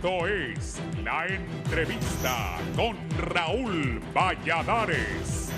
Esto es La Entrevista con Raúl Valladares.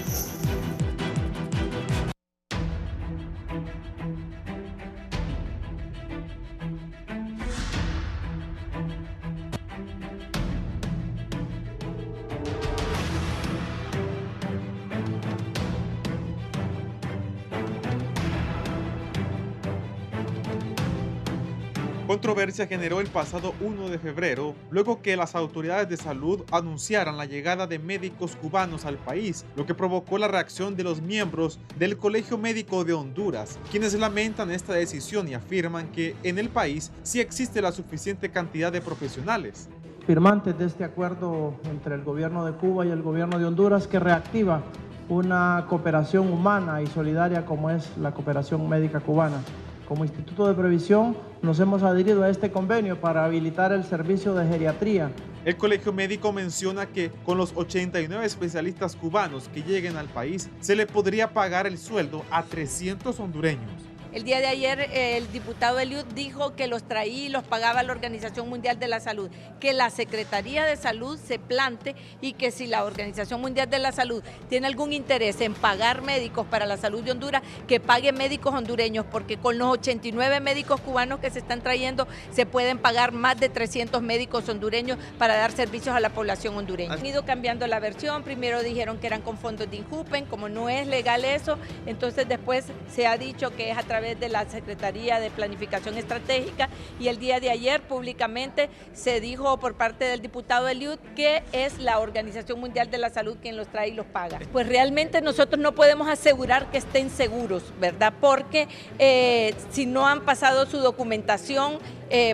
Controversia generó el pasado 1 de febrero, luego que las autoridades de salud anunciaran la llegada de médicos cubanos al país, lo que provocó la reacción de los miembros del Colegio Médico de Honduras, quienes lamentan esta decisión y afirman que en el país sí existe la suficiente cantidad de profesionales. Firmantes de este acuerdo entre el gobierno de Cuba y el gobierno de Honduras que reactiva una cooperación humana y solidaria como es la cooperación médica cubana. Como Instituto de Previsión nos hemos adherido a este convenio para habilitar el servicio de geriatría. El Colegio Médico menciona que con los 89 especialistas cubanos que lleguen al país, se le podría pagar el sueldo a 300 hondureños. El día de ayer el diputado Eliud dijo que los traía y los pagaba la Organización Mundial de la Salud, que la Secretaría de Salud se plante y que si la Organización Mundial de la Salud tiene algún interés en pagar médicos para la salud de Honduras, que pague médicos hondureños, porque con los 89 médicos cubanos que se están trayendo se pueden pagar más de 300 médicos hondureños para dar servicios a la población hondureña. Han ido cambiando la versión, primero dijeron que eran con fondos de Injupen, como no es legal eso, entonces después se ha dicho que es a través de la Secretaría de Planificación Estratégica, y el día de ayer públicamente se dijo por parte del diputado Eliud que es la Organización Mundial de la Salud quien los trae y los paga. Pues realmente nosotros no podemos asegurar que estén seguros, ¿verdad? Porque si no han pasado su documentación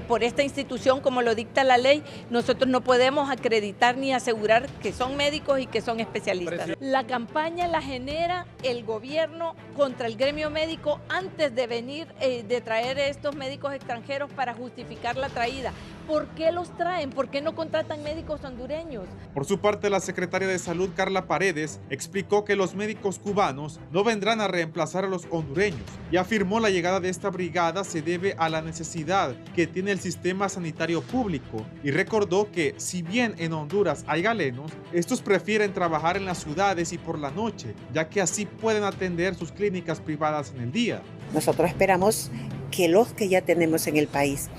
por esta institución como lo dicta la ley, nosotros no podemos acreditar ni asegurar que son médicos y que son especialistas. La campaña la genera el gobierno contra el gremio médico antes de venir, de traer estos médicos extranjeros para justificar la traída. ¿Por qué los traen? ¿Por qué no contratan médicos hondureños? Por su parte, la secretaria de Salud, Carla Paredes, explicó que los médicos cubanos no vendrán a reemplazar a los hondureños y afirmó la llegada de esta brigada se debe a la necesidad que tiene el sistema sanitario público, y recordó que si bien en Honduras hay galenos, estos prefieren trabajar en las ciudades y por la noche, ya que así pueden atender sus clínicas privadas en el día. Nosotros esperamos que los que ya tenemos en el país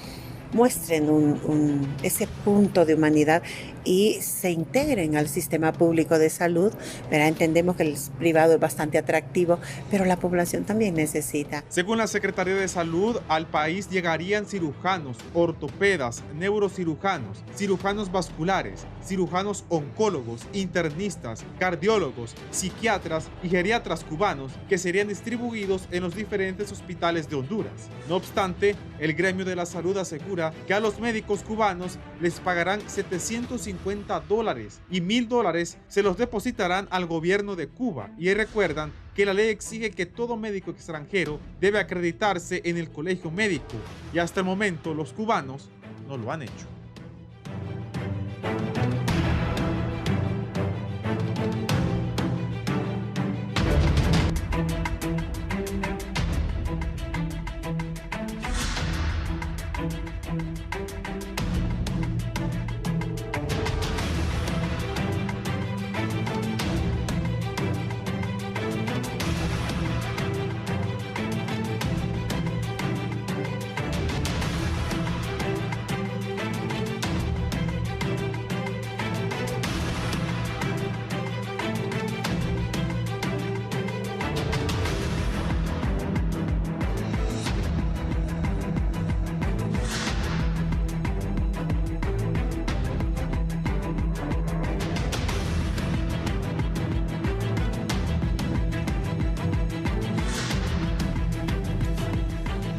muestren ese punto de humanidad y se integren al sistema público de salud. Pero entendemos que el privado es bastante atractivo, pero la población también necesita. Según la Secretaría de Salud, al país llegarían cirujanos, ortopedas, neurocirujanos, cirujanos vasculares, cirujanos oncólogos, internistas, cardiólogos, psiquiatras y geriatras cubanos que serían distribuidos en los diferentes hospitales de Honduras. No obstante, el gremio de la salud asegura que a los médicos cubanos les pagarán $750 y $1,000 se los depositarán al gobierno de Cuba, y recuerdan que la ley exige que todo médico extranjero debe acreditarse en el colegio médico, y hasta el momento los cubanos no lo han hecho.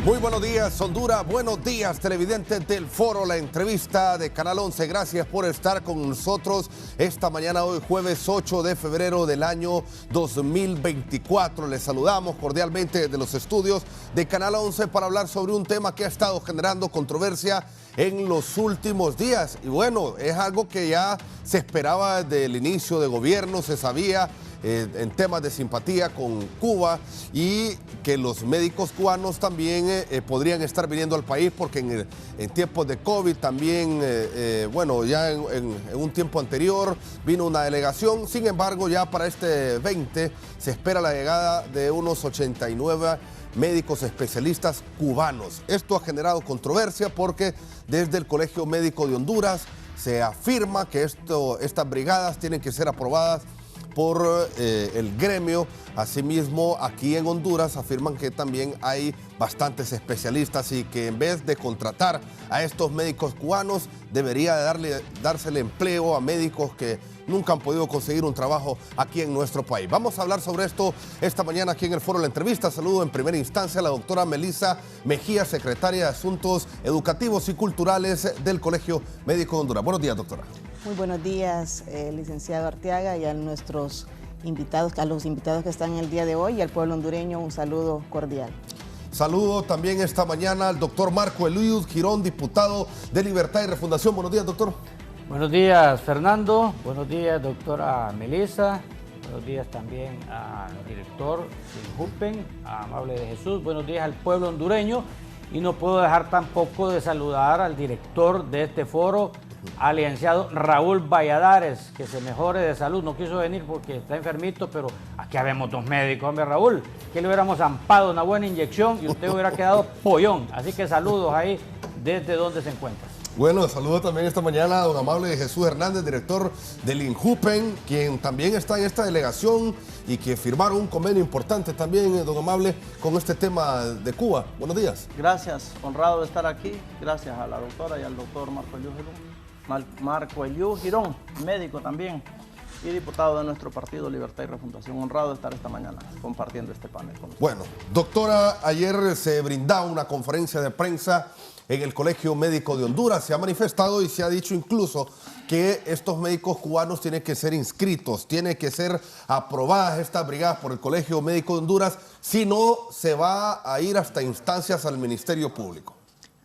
Muy buenos días, Honduras. Buenos días, televidentes del Foro La Entrevista de Canal 11. Gracias por estar con nosotros esta mañana, hoy jueves 8 de febrero del año 2024. Les saludamos cordialmente desde los estudios de Canal 11 para hablar sobre un tema que ha estado generando controversia en los últimos días. Y bueno, es algo que ya se esperaba desde el inicio de gobierno, se sabía en temas de simpatía con Cuba y que los médicos cubanos también podrían estar viniendo al país porque en tiempos de COVID también, bueno, ya en un tiempo anterior vino una delegación. Sin embargo, ya para este 20 se espera la llegada de unos 89 médicos especialistas cubanos. Esto ha generado controversia porque desde el Colegio Médico de Honduras se afirma que estas brigadas tienen que ser aprobadas por el gremio. Asimismo, aquí en Honduras afirman que también hay bastantes especialistas y que en vez de contratar a estos médicos cubanos, debería dársele empleo a médicos que nunca han podido conseguir un trabajo aquí en nuestro país. Vamos a hablar sobre esto esta mañana aquí en el Foro de la Entrevista. Saludo en primera instancia a la doctora Melissa Mejía, secretaria de Asuntos Educativos y Culturales del Colegio Médico de Honduras. Buenos días, doctora. Muy buenos días, licenciado Arteaga, y a nuestros invitados, a los invitados que están el día de hoy y al pueblo hondureño, un saludo cordial. Saludo también esta mañana al doctor Marco Eliud Girón, diputado de Libertad y Refundación. Buenos días, doctor. Buenos días, Fernando. Buenos días, doctora Melissa. Buenos días también al director Jupen, a Amable de Jesús. Buenos días al pueblo hondureño. Y no puedo dejar tampoco de saludar al director de este foro, al licenciado Raúl Valladares, que se mejore de salud. No quiso venir porque está enfermito, pero aquí habemos dos médicos, hombre, Raúl, que le hubiéramos zampado una buena inyección y usted hubiera quedado pollón. Así que saludos ahí desde donde se encuentra. Bueno, saludo también esta mañana a don Amable de Jesús Hernández, director del INJUPEN, quien también está en esta delegación y que firmaron un convenio importante también, don Amable, con este tema de Cuba. Buenos días. Gracias, honrado de estar aquí. Gracias a la doctora y al doctor Marco Eliud Girón, médico también y diputado de nuestro partido Libertad y Refundación. Honrado de estar esta mañana compartiendo este panel con ustedes. Bueno, doctora, ayer se brindaba una conferencia de prensa en el Colegio Médico de Honduras. Se ha manifestado y se ha dicho incluso que estos médicos cubanos tienen que ser inscritos, tienen que ser aprobadas estas brigadas por el Colegio Médico de Honduras, si no se va a ir hasta instancias al Ministerio Público.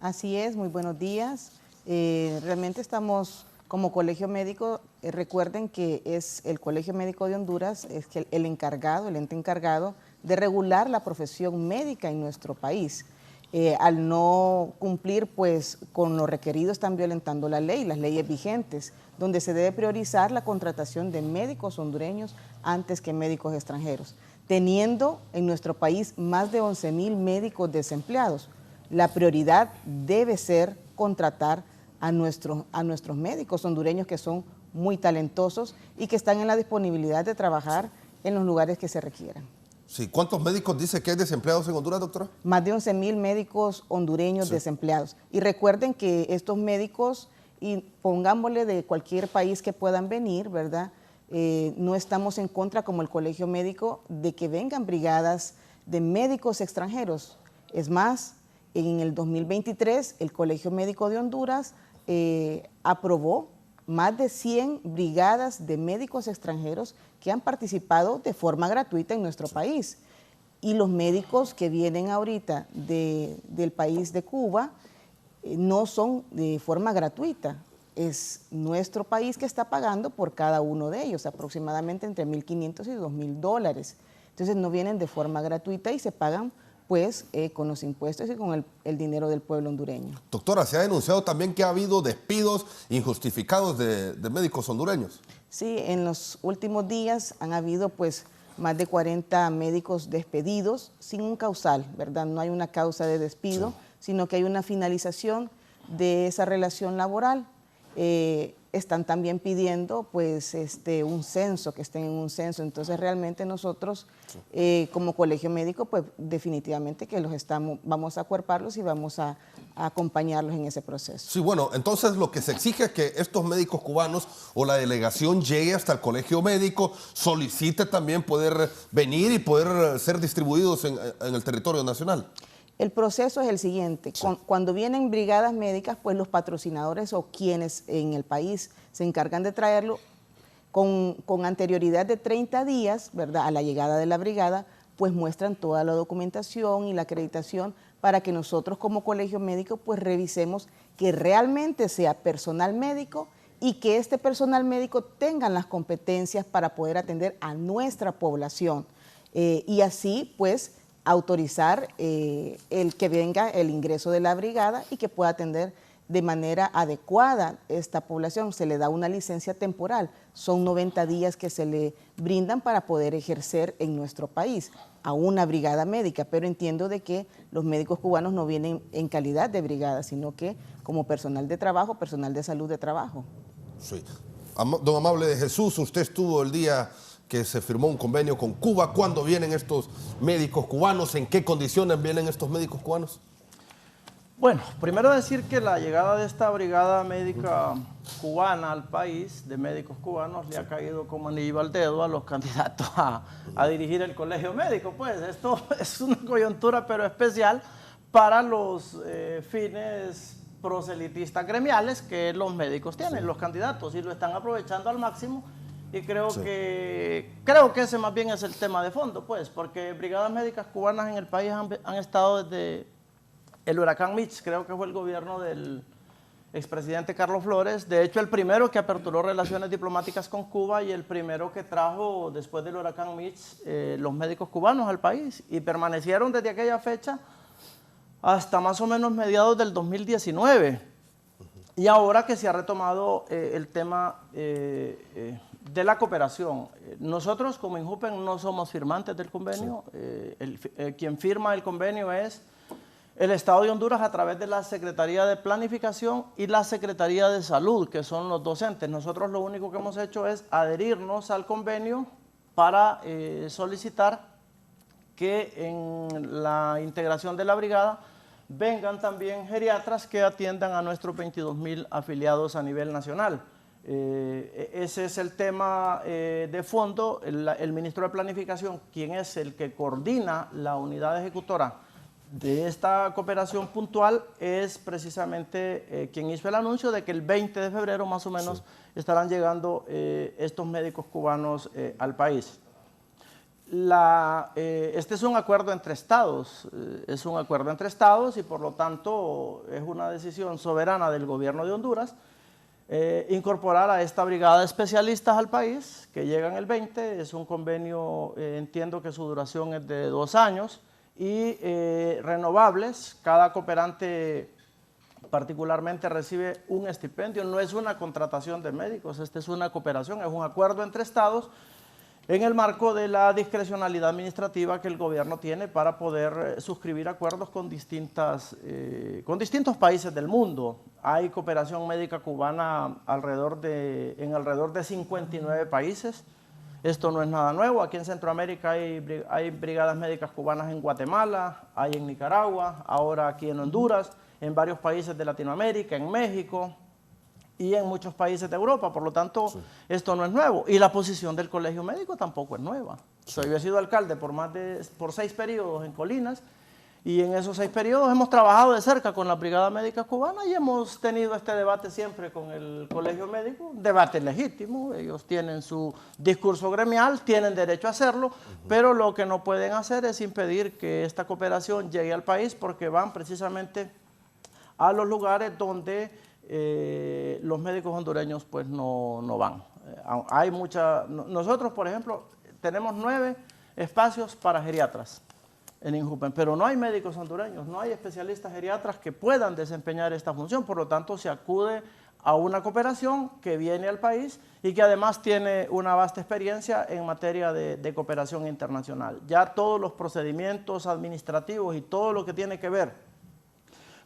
Así es, muy buenos días. Realmente estamos como Colegio Médico, recuerden que es el Colegio Médico de Honduras, es el encargado, el ente encargado de regular la profesión médica en nuestro país. Al no cumplir pues con lo requerido están violentando la ley, las leyes vigentes, donde se debe priorizar la contratación de médicos hondureños antes que médicos extranjeros, teniendo en nuestro país más de 11,000 médicos desempleados. La prioridad debe ser contratar a nuestros médicos hondureños que son muy talentosos y que están en la disponibilidad de trabajar en los lugares que se requieran. Sí, ¿cuántos médicos dice que hay desempleados en Honduras, doctora? Más de 11,000 médicos hondureños desempleados. Y recuerden que estos médicos, y pongámosle de cualquier país que puedan venir, ¿verdad? No estamos en contra, como el Colegio Médico, de que vengan brigadas de médicos extranjeros. Es más, en el 2023, el Colegio Médico de Honduras aprobó más de 100 brigadas de médicos extranjeros que han participado de forma gratuita en nuestro país. Y los médicos que vienen ahorita del país de Cuba no son de forma gratuita. Es nuestro país que está pagando por cada uno de ellos, aproximadamente entre $1,500 y $2,000. Entonces no vienen de forma gratuita y se pagan pues con los impuestos y con el dinero del pueblo hondureño. Doctora, se ha denunciado también que ha habido despidos injustificados de médicos hondureños. Sí, en los últimos días han habido pues más de 40 médicos despedidos sin un causal, ¿verdad? No hay una causa de despido, sino que hay una finalización de esa relación laboral. Están también pidiendo pues un censo, que estén en un censo. Entonces realmente nosotros como Colegio Médico pues definitivamente que vamos a acuerparlos y vamos a acompañarlos en ese proceso. Sí, bueno, entonces lo que se exige es que estos médicos cubanos o la delegación llegue hasta el Colegio Médico, solicite también poder venir y poder ser distribuidos en el territorio nacional. El proceso es el siguiente, cuando vienen brigadas médicas, pues los patrocinadores o quienes en el país se encargan de traerlo, con anterioridad de 30 días, ¿verdad?, a la llegada de la brigada, pues muestran toda la documentación y la acreditación para que nosotros como Colegio Médico pues revisemos que realmente sea personal médico y que este personal médico tenga las competencias para poder atender a nuestra población y así pues autorizar el que venga el ingreso de la brigada y que pueda atender de manera adecuada esta población. Se le da una licencia temporal, son 90 días que se le brindan para poder ejercer en nuestro país a una brigada médica, pero entiendo de que los médicos cubanos no vienen en calidad de brigada, sino que como personal de trabajo, personal de salud de trabajo. Sí. Don Amable de Jesús, usted estuvo el día que se firmó un convenio con Cuba. ¿Cuándo vienen estos médicos cubanos? ¿En qué condiciones vienen estos médicos cubanos? Bueno, primero decir que la llegada de esta brigada médica cubana al país, de médicos cubanos, le ha caído como anillo al dedo a los candidatos a dirigir el colegio médico. Pues esto es una coyuntura pero especial para los fines proselitistas gremiales que los médicos tienen, los candidatos, y lo están aprovechando al máximo. Y creo que ese más bien es el tema de fondo, pues, porque brigadas médicas cubanas en el país han estado desde el huracán Mitch, creo que fue el gobierno del expresidente Carlos Flores, de hecho el primero que aperturó relaciones diplomáticas con Cuba y el primero que trajo después del huracán Mitch los médicos cubanos al país, y permanecieron desde aquella fecha hasta más o menos mediados del 2019. Y ahora que se ha retomado el tema de la cooperación, nosotros como INJUPEN no somos firmantes del convenio, quien firma el convenio es el Estado de Honduras a través de la Secretaría de Planificación y la Secretaría de Salud, que son los docentes. Nosotros lo único que hemos hecho es adherirnos al convenio para solicitar que en la integración de la brigada vengan también geriatras que atiendan a nuestros 22.000 afiliados a nivel nacional. Ese es el tema de fondo. El ministro de Planificación, quien es el que coordina la unidad ejecutora de esta cooperación puntual, es precisamente quien hizo el anuncio de que el 20 de febrero más o menos estarán llegando estos médicos cubanos al país. Este es un acuerdo entre estados, y por lo tanto es una decisión soberana del gobierno de Honduras incorporar a esta brigada de especialistas al país, que llegan el 20, es un convenio, entiendo que su duración es de 2 años, y renovables. Cada cooperante particularmente recibe un estipendio, no es una contratación de médicos, esta es una cooperación, es un acuerdo entre estados en el marco de la discrecionalidad administrativa que el gobierno tiene para poder suscribir acuerdos con distintos países del mundo. Hay cooperación médica cubana en alrededor de 59 países. Esto no es nada nuevo. Aquí en Centroamérica hay brigadas médicas cubanas en Guatemala, hay en Nicaragua, ahora aquí en Honduras, en varios países de Latinoamérica, en México y en muchos países de Europa. Por lo tanto, esto no es nuevo. Y la posición del colegio médico tampoco es nueva. Yo he sido alcalde por 6 periodos en Colinas, y en esos 6 periodos hemos trabajado de cerca con la Brigada Médica Cubana y hemos tenido este debate siempre con el colegio médico, debate legítimo. Ellos tienen su discurso gremial, tienen derecho a hacerlo, pero lo que no pueden hacer es impedir que esta cooperación llegue al país, porque van precisamente a los lugares donde los médicos hondureños pues no van. Nosotros, por ejemplo, tenemos 9 espacios para geriatras en INJUPEN, pero no hay médicos hondureños, no hay especialistas geriatras que puedan desempeñar esta función. Por lo tanto, se acude a una cooperación que viene al país y que además tiene una vasta experiencia en materia de cooperación internacional. Ya todos los procedimientos administrativos y todo lo que tiene que ver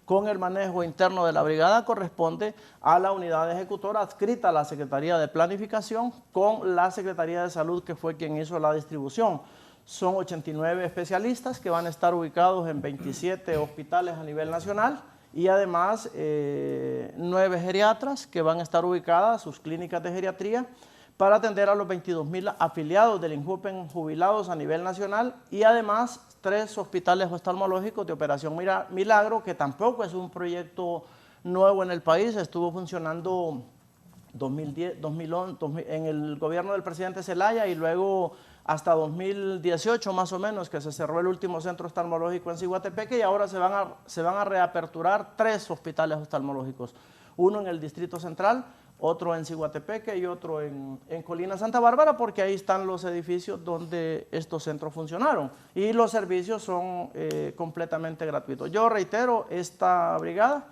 con el manejo interno de la brigada corresponde a la unidad ejecutora adscrita a la Secretaría de Planificación con la Secretaría de Salud, que fue quien hizo la distribución. Son 89 especialistas que van a estar ubicados en 27 hospitales a nivel nacional, y además 9 geriatras que van a estar ubicadas, sus clínicas de geriatría, para atender a los 22.000 afiliados del INJUPEN jubilados a nivel nacional, y además 3 hospitales oftalmológicos de Operación Milagro, que tampoco es un proyecto nuevo en el país, estuvo funcionando 2011, en el gobierno del presidente Zelaya, y luego hasta 2018 más o menos, que se cerró el último centro oftalmológico en Ciguatepeque, y ahora se van a reaperturar 3 hospitales oftalmológicos, uno en el Distrito Central, otro en Ciguatepeque y otro en Colina Santa Bárbara, porque ahí están los edificios donde estos centros funcionaron y los servicios son completamente gratuitos. Yo reitero, esta brigada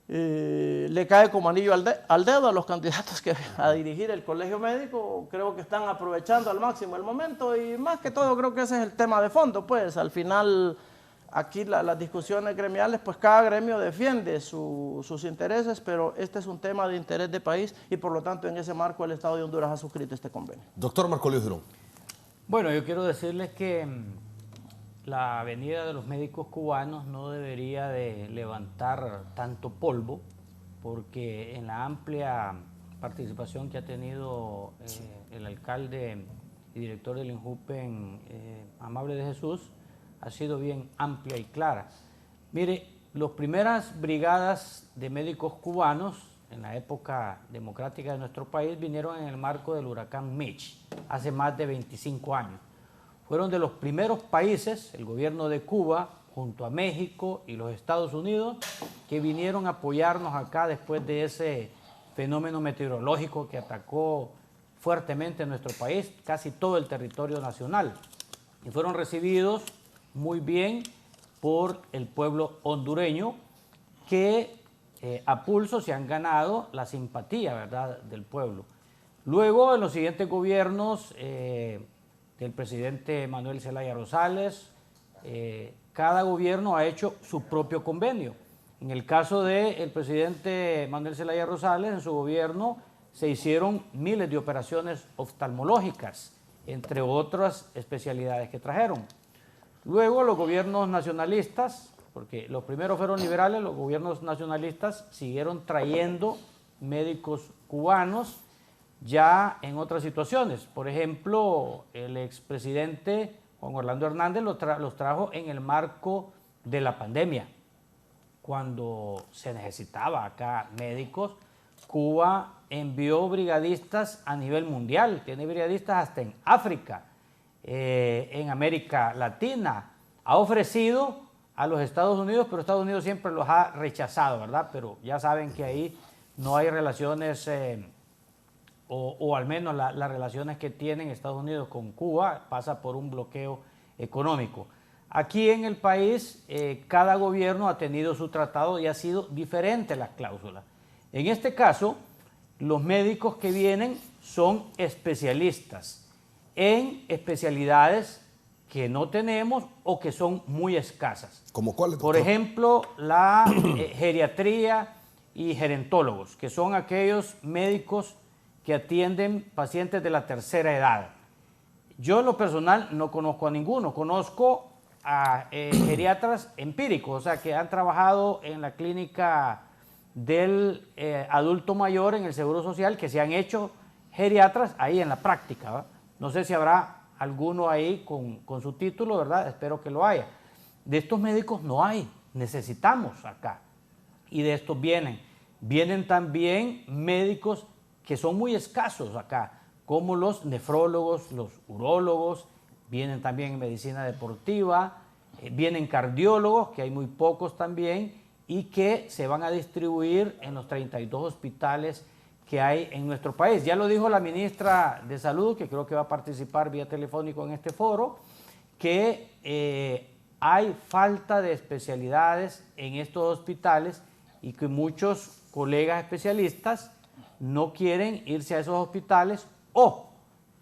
le cae como anillo al dedo a los candidatos que a dirigir el colegio médico. Creo que están aprovechando al máximo el momento y más que todo creo que ese es el tema de fondo, pues al final aquí las discusiones gremiales, pues cada gremio defiende sus intereses, pero este es un tema de interés de país y por lo tanto en ese marco el Estado de Honduras ha suscrito este convenio. Doctor Marcolio Girón. Bueno, yo quiero decirles que la venida de los médicos cubanos no debería de levantar tanto polvo, porque en la amplia participación que ha tenido el alcalde y director del INJUPEN, Amable de Jesús, ha sido bien amplia y clara. Mire, las primeras brigadas de médicos cubanos en la época democrática de nuestro país vinieron en el marco del huracán Mitch, hace más de 25 años. Fueron de los primeros países, el gobierno de Cuba, junto a México y los Estados Unidos, que vinieron a apoyarnos acá después de ese fenómeno meteorológico que atacó fuertemente nuestro país, casi todo el territorio nacional. Y fueron recibidos muy bien por el pueblo hondureño, que a pulso se han ganado la simpatía, ¿verdad?, del pueblo. Luego, en los siguientes gobiernos del presidente Manuel Zelaya Rosales, cada gobierno ha hecho su propio convenio. En el caso del presidente Manuel Zelaya Rosales, en su gobierno se hicieron miles de operaciones oftalmológicas, entre otras especialidades que trajeron. Luego los gobiernos nacionalistas, porque los primeros fueron liberales, los gobiernos nacionalistas siguieron trayendo médicos cubanos ya en otras situaciones. Por ejemplo, el expresidente Juan Orlando Hernández los trajo en el marco de la pandemia. Cuando se necesitaba acá médicos, Cuba envió brigadistas a nivel mundial, tiene brigadistas hasta en África, en América Latina. Ha ofrecido a los Estados Unidos, pero Estados Unidos siempre los ha rechazado, ¿verdad? Pero ya saben que ahí no hay relaciones, o al menos las relaciones que tienen Estados Unidos con Cuba pasa por un bloqueo económico. Aquí en el país, cada gobierno ha tenido su tratado y ha sido diferente las cláusulas. En este caso, los médicos que vienen son especialistas en especialidades que no tenemos o que son muy escasas. ¿Cómo cuáles? Por ejemplo, la geriatría y gerontólogos, que son aquellos médicos que atienden pacientes de la tercera edad. Yo en lo personal no conozco a ninguno, conozco a geriatras empíricos, o sea, que han trabajado en la clínica del adulto mayor en el Seguro Social, que se han hecho geriatras ahí en la práctica, ¿verdad? No sé si habrá alguno ahí con su título, ¿verdad? Espero que lo haya. De estos médicos no hay, necesitamos acá. Y de estos vienen también médicos que son muy escasos acá, como los nefrólogos, los urólogos, vienen también en medicina deportiva, vienen cardiólogos, que hay muy pocos también, y que se van a distribuir en los 32 hospitales que hay en nuestro país. Ya lo dijo la ministra de Salud, que creo que va a participar vía telefónico en este foro, que hay falta de especialidades en estos hospitales y que muchos colegas especialistas no quieren irse a esos hospitales o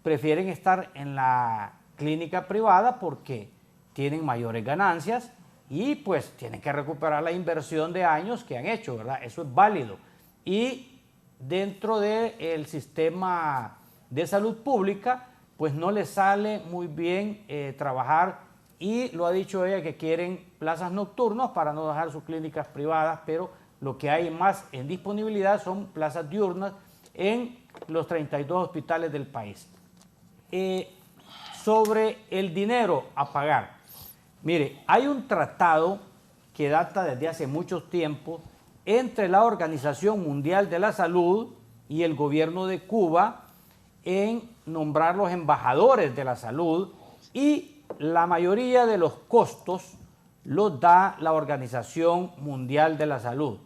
prefieren estar en la clínica privada porque tienen mayores ganancias y pues tienen que recuperar la inversión de años que han hecho, ¿verdad? Eso es válido. Y dentro del sistema de salud pública, pues no les sale muy bien trabajar, y lo ha dicho ella, que quieren plazas nocturnas para no dejar sus clínicas privadas, pero lo que hay más en disponibilidad son plazas diurnas en los 32 hospitales del país. Sobre el dinero a pagar, mire, hay un tratado que data desde hace mucho tiempo entre la Organización Mundial de la Salud y el gobierno de Cuba en nombrar los embajadores de la salud, y la mayoría de los costos los da la Organización Mundial de la Salud.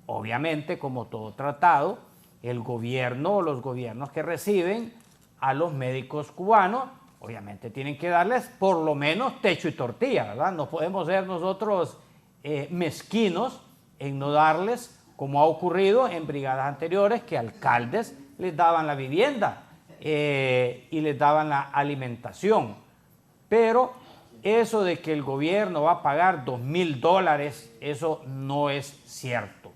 Obviamente, como todo tratado, el gobierno o los gobiernos que reciben a los médicos cubanos, obviamente tienen que darles por lo menos techo y tortilla, ¿verdad? No podemos ser nosotros mezquinos en no darles, como ha ocurrido en brigadas anteriores, que alcaldes les daban la vivienda y les daban la alimentación. Pero eso de que el gobierno va a pagar $2,000, eso no es cierto.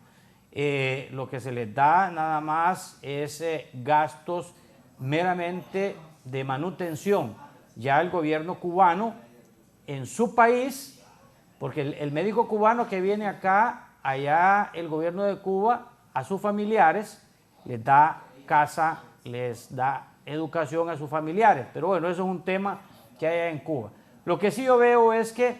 Lo que se les da nada más es gastos meramente de manutención. Ya el gobierno cubano en su país, porque el médico cubano que viene acá, allá el gobierno de Cuba a sus familiares les da casa, les da educación a sus familiares, pero bueno, eso es un tema que hay en Cuba. Lo que sí yo veo es que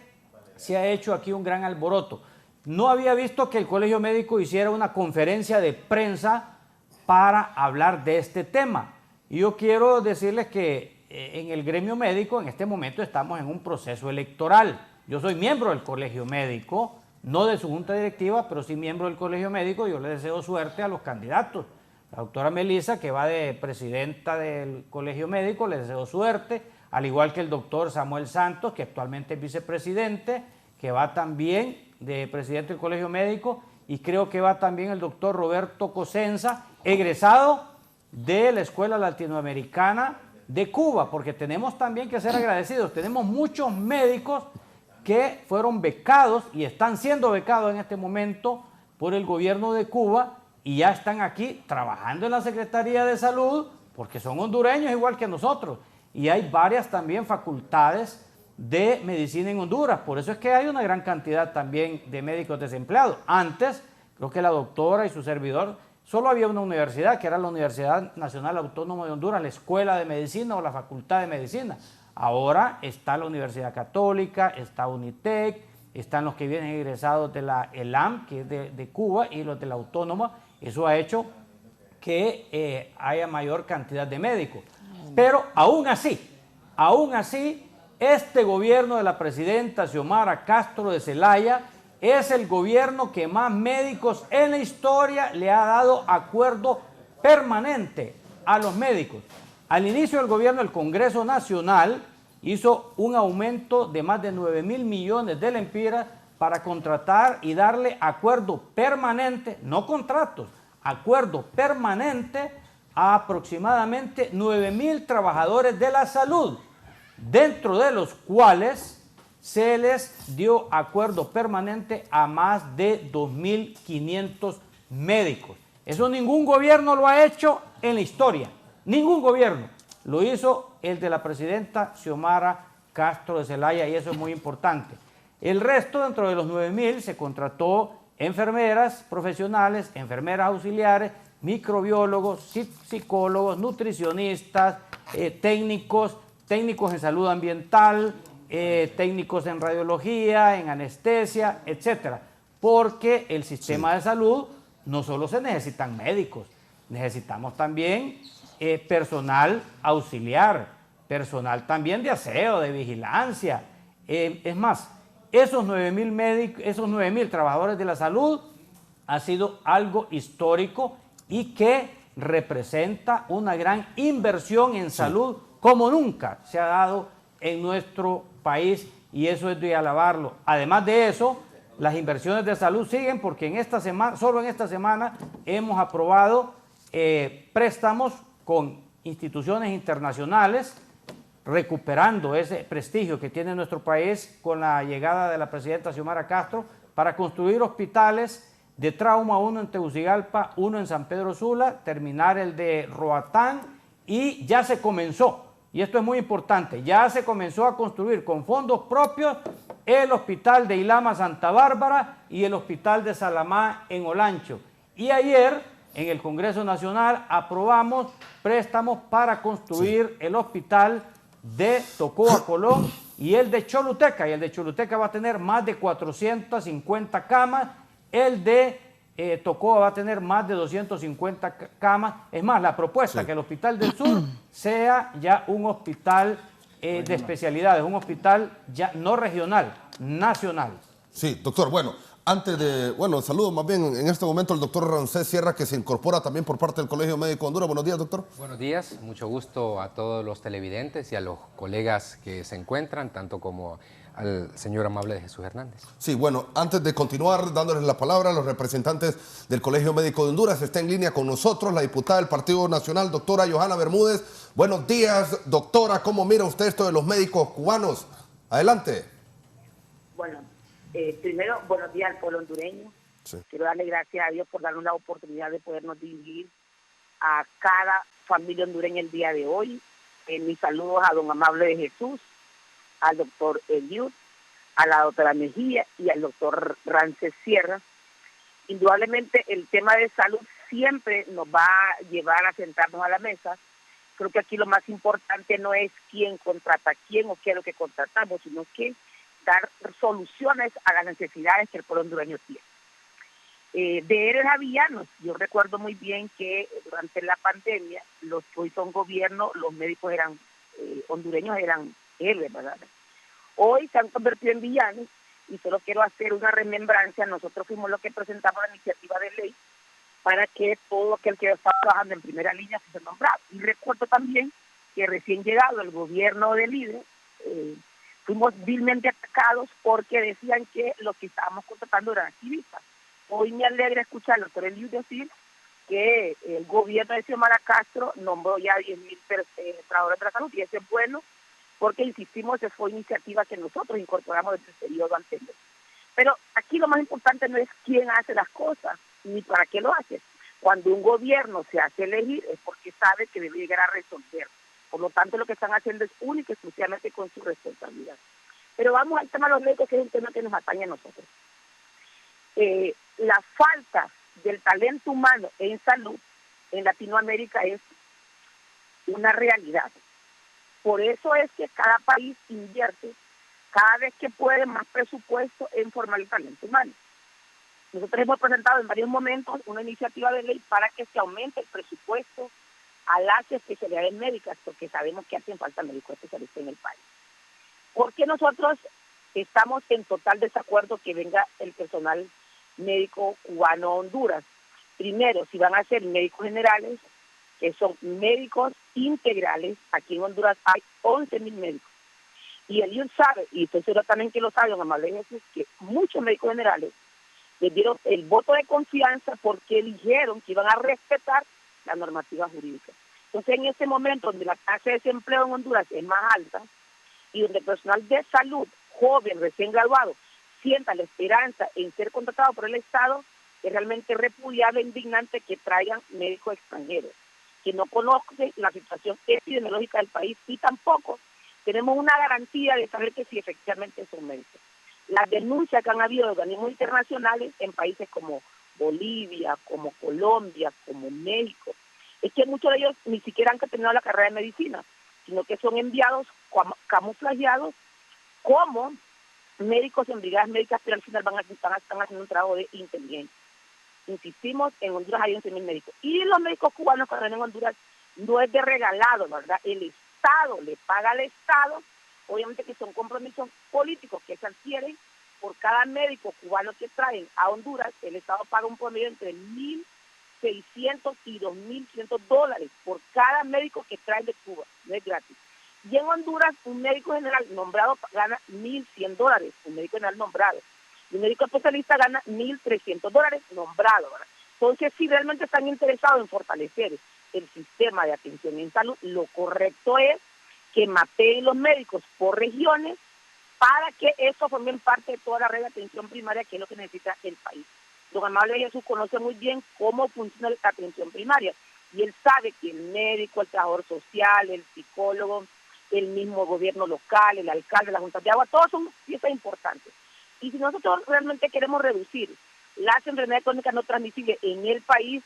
se ha hecho aquí un gran alboroto. No había visto que el Colegio Médico hiciera una conferencia de prensa para hablar de este tema. Y yo quiero decirles que en el gremio médico en este momento estamos en un proceso electoral. Yo soy miembro del Colegio Médico, no de su junta directiva, pero sí miembro del Colegio Médico. Yo le deseo suerte a los candidatos. La doctora Melissa, que va de presidenta del Colegio Médico, le deseo suerte, al igual que el doctor Samuel Santos, que actualmente es vicepresidente, que va también de presidente del Colegio Médico, y creo que va también el doctor Roberto Cosenza, egresado de la Escuela Latinoamericana de Cuba, porque tenemos también que ser agradecidos. Tenemos muchos médicos que fueron becados y están siendo becados en este momento por el gobierno de Cuba y ya están aquí trabajando en la Secretaría de Salud porque son hondureños igual que nosotros. Y hay varias también facultades de medicina en Honduras. Por eso es que hay una gran cantidad también de médicos desempleados. Antes, creo que la doctora y su servidor, solo había una universidad, que era la Universidad Nacional Autónoma de Honduras, la Escuela de Medicina o la Facultad de Medicina. Ahora está la Universidad Católica, está UNITEC, están los que vienen egresados de la ELAM, que es de Cuba, y los de la Autónoma. Eso ha hecho que haya mayor cantidad de médicos. Pero aún así, este gobierno de la presidenta Xiomara Castro de Zelaya es el gobierno que más médicos en la historia le ha dado acuerdo permanente a los médicos. Al inicio del gobierno, el Congreso Nacional hizo un aumento de más de 9,000 millones de lempiras para contratar y darle acuerdo permanente, no contratos, acuerdo permanente a aproximadamente 9,000 trabajadores de la salud, dentro de los cuales se les dio acuerdo permanente a más de 2,500 médicos. Eso ningún gobierno lo ha hecho en la historia, ningún gobierno. Lo hizo el de la presidenta Xiomara Castro de Zelaya y eso es muy importante. El resto, dentro de los 9,000, se contrató enfermeras profesionales, enfermeras auxiliares, microbiólogos, psicólogos, nutricionistas, técnicos en salud ambiental, técnicos en radiología, en anestesia, etcétera. Porque el sistema de salud no solo se necesitan médicos, necesitamos también personal auxiliar, personal también de aseo, de vigilancia. Es más, esos 9,000 médicos, esos 9,000 trabajadores de la salud ha sido algo histórico y que representa una gran inversión en salud como nunca se ha dado en nuestro país y eso es de alabarlo. Además de eso, las inversiones de salud siguen porque en esta semana, solo en esta semana hemos aprobado préstamos con instituciones internacionales, recuperando ese prestigio que tiene nuestro país con la llegada de la presidenta Xiomara Castro para construir hospitales de trauma, uno en Tegucigalpa, uno en San Pedro Sula, terminar el de Roatán y ya se comenzó, y esto es muy importante, ya se comenzó a construir con fondos propios el hospital de Ilama Santa Bárbara y el hospital de Salamá en Olancho. Y ayer en el Congreso Nacional aprobamos préstamos para construir el hospital de Tocoa, Colón y el de Choluteca. Y el de Choluteca va a tener más de 450 camas. El de Tocoa va a tener más de 250 camas. Es más, la propuesta es que el Hospital del Sur sea ya un hospital de especialidades, un hospital ya no regional, nacional. Sí, doctor. Bueno, Antes de, saludo más bien en este momento al doctor Ramsés Sierra, que se incorpora también por parte del Colegio Médico de Honduras. Buenos días, doctor. Buenos días, mucho gusto a todos los televidentes y a los colegas que se encuentran, tanto como al señor Amable de Jesús Hernández. Sí, bueno, antes de continuar dándoles la palabra a los representantes del Colegio Médico de Honduras, está en línea con nosotros la diputada del Partido Nacional, doctora Johanna Bermúdez. Buenos días, doctora. ¿Cómo mira usted esto de los médicos cubanos? Adelante. Bueno, primero, buenos días al pueblo hondureño. Sí. Quiero darle gracias a Dios por darnos la oportunidad de podernos dirigir a cada familia hondureña el día de hoy. Mis saludos a don Amable de Jesús, al doctor Eliud, a la doctora Mejía y al doctor Ramsés Sierra. Indudablemente el tema de salud siempre nos va a llevar a sentarnos a la mesa. Creo que aquí lo más importante no es quién contrata a quién o qué es lo que contratamos, sino que dar soluciones a las necesidades que el pueblo hondureño tiene. De héroes a villanos, yo recuerdo muy bien que durante la pandemia, los que hoy son gobierno, los médicos eran hondureños eran héroes, ¿verdad? Hoy se han convertido en villanos y solo quiero hacer una remembrancia. Nosotros fuimos los que presentamos la iniciativa de ley para que todo aquel que está trabajando en primera línea se nombrara. Y recuerdo también que recién llegado el gobierno del líder, fuimos vilmente atacados porque decían que los que estábamos contratando eran activistas. Hoy me alegra escuchar al doctor Eliud decir que el gobierno de Xiomara Castro nombró ya 10,000 trabajadores de la salud, y eso es bueno porque, insistimos, esa fue iniciativa que nosotros incorporamos desde el periodo anterior. Pero aquí lo más importante no es quién hace las cosas, ni para qué lo hace. Cuando un gobierno se hace elegir es porque sabe que debe llegar a resolver. Por lo tanto, lo que están haciendo es único y exclusivamente con su responsabilidad. Pero vamos al tema de los médicos, que es un tema que nos atañe a nosotros. La falta del talento humano en salud en Latinoamérica es una realidad. Por eso es que cada país invierte cada vez que puede más presupuesto en formar el talento humano. Nosotros hemos presentado en varios momentos una iniciativa de ley para que se aumente el presupuesto a las especialidades médicas, porque sabemos que hacen falta médicos especialistas en el país. ¿Por qué nosotros estamos en total desacuerdo que venga el personal médico cubano a Honduras? Primero, si van a ser médicos generales, que son médicos integrales, aquí en Honduras hay 11,000 médicos. Y el sabe, y estoy seguro también que lo sabe, don Amable Jesús, que muchos médicos generales les dieron el voto de confianza porque dijeron que iban a respetar la normativa jurídica. Entonces, en ese momento donde la tasa de desempleo en Honduras es más alta y donde el personal de salud, joven, recién graduado, sienta la esperanza en ser contratado por el Estado, es realmente repudiable e indignante que traigan médicos extranjeros, que no conocen la situación epidemiológica del país y tampoco tenemos una garantía de saber que sí efectivamente son médicos. Las denuncias que han habido de organismos internacionales en países como Bolivia, como Colombia, como México, es que muchos de ellos ni siquiera han terminado la carrera de medicina, sino que son enviados camuflajeados como médicos en brigadas médicas, pero al final están haciendo un trabajo de inteligencia. Insistimos, en Honduras hay 11,000 médicos. Y los médicos cubanos que están en Honduras no es de regalado, ¿verdad? El Estado le paga al Estado, obviamente que son compromisos políticos que se adquieren por cada médico cubano que traen a Honduras. El Estado paga un promedio entre $1,600 y $2,500 por cada médico que traen de Cuba, no es gratis. Y en Honduras, un médico general nombrado gana $1,100, un médico general nombrado. Y un médico especialista gana $1,300 nombrado, ¿verdad? Entonces, si realmente están interesados en fortalecer el sistema de atención en salud, lo correcto es que mapeen los médicos por regiones para que eso formen parte de toda la red de atención primaria, que es lo que necesita el país. Don Amable Jesús conoce muy bien cómo funciona la atención primaria y él sabe que el médico, el trabajador social, el psicólogo, el mismo gobierno local, el alcalde, la Junta de Agua, todos son piezas importantes. Y si nosotros realmente queremos reducir las enfermedades crónicas no transmisibles en el país,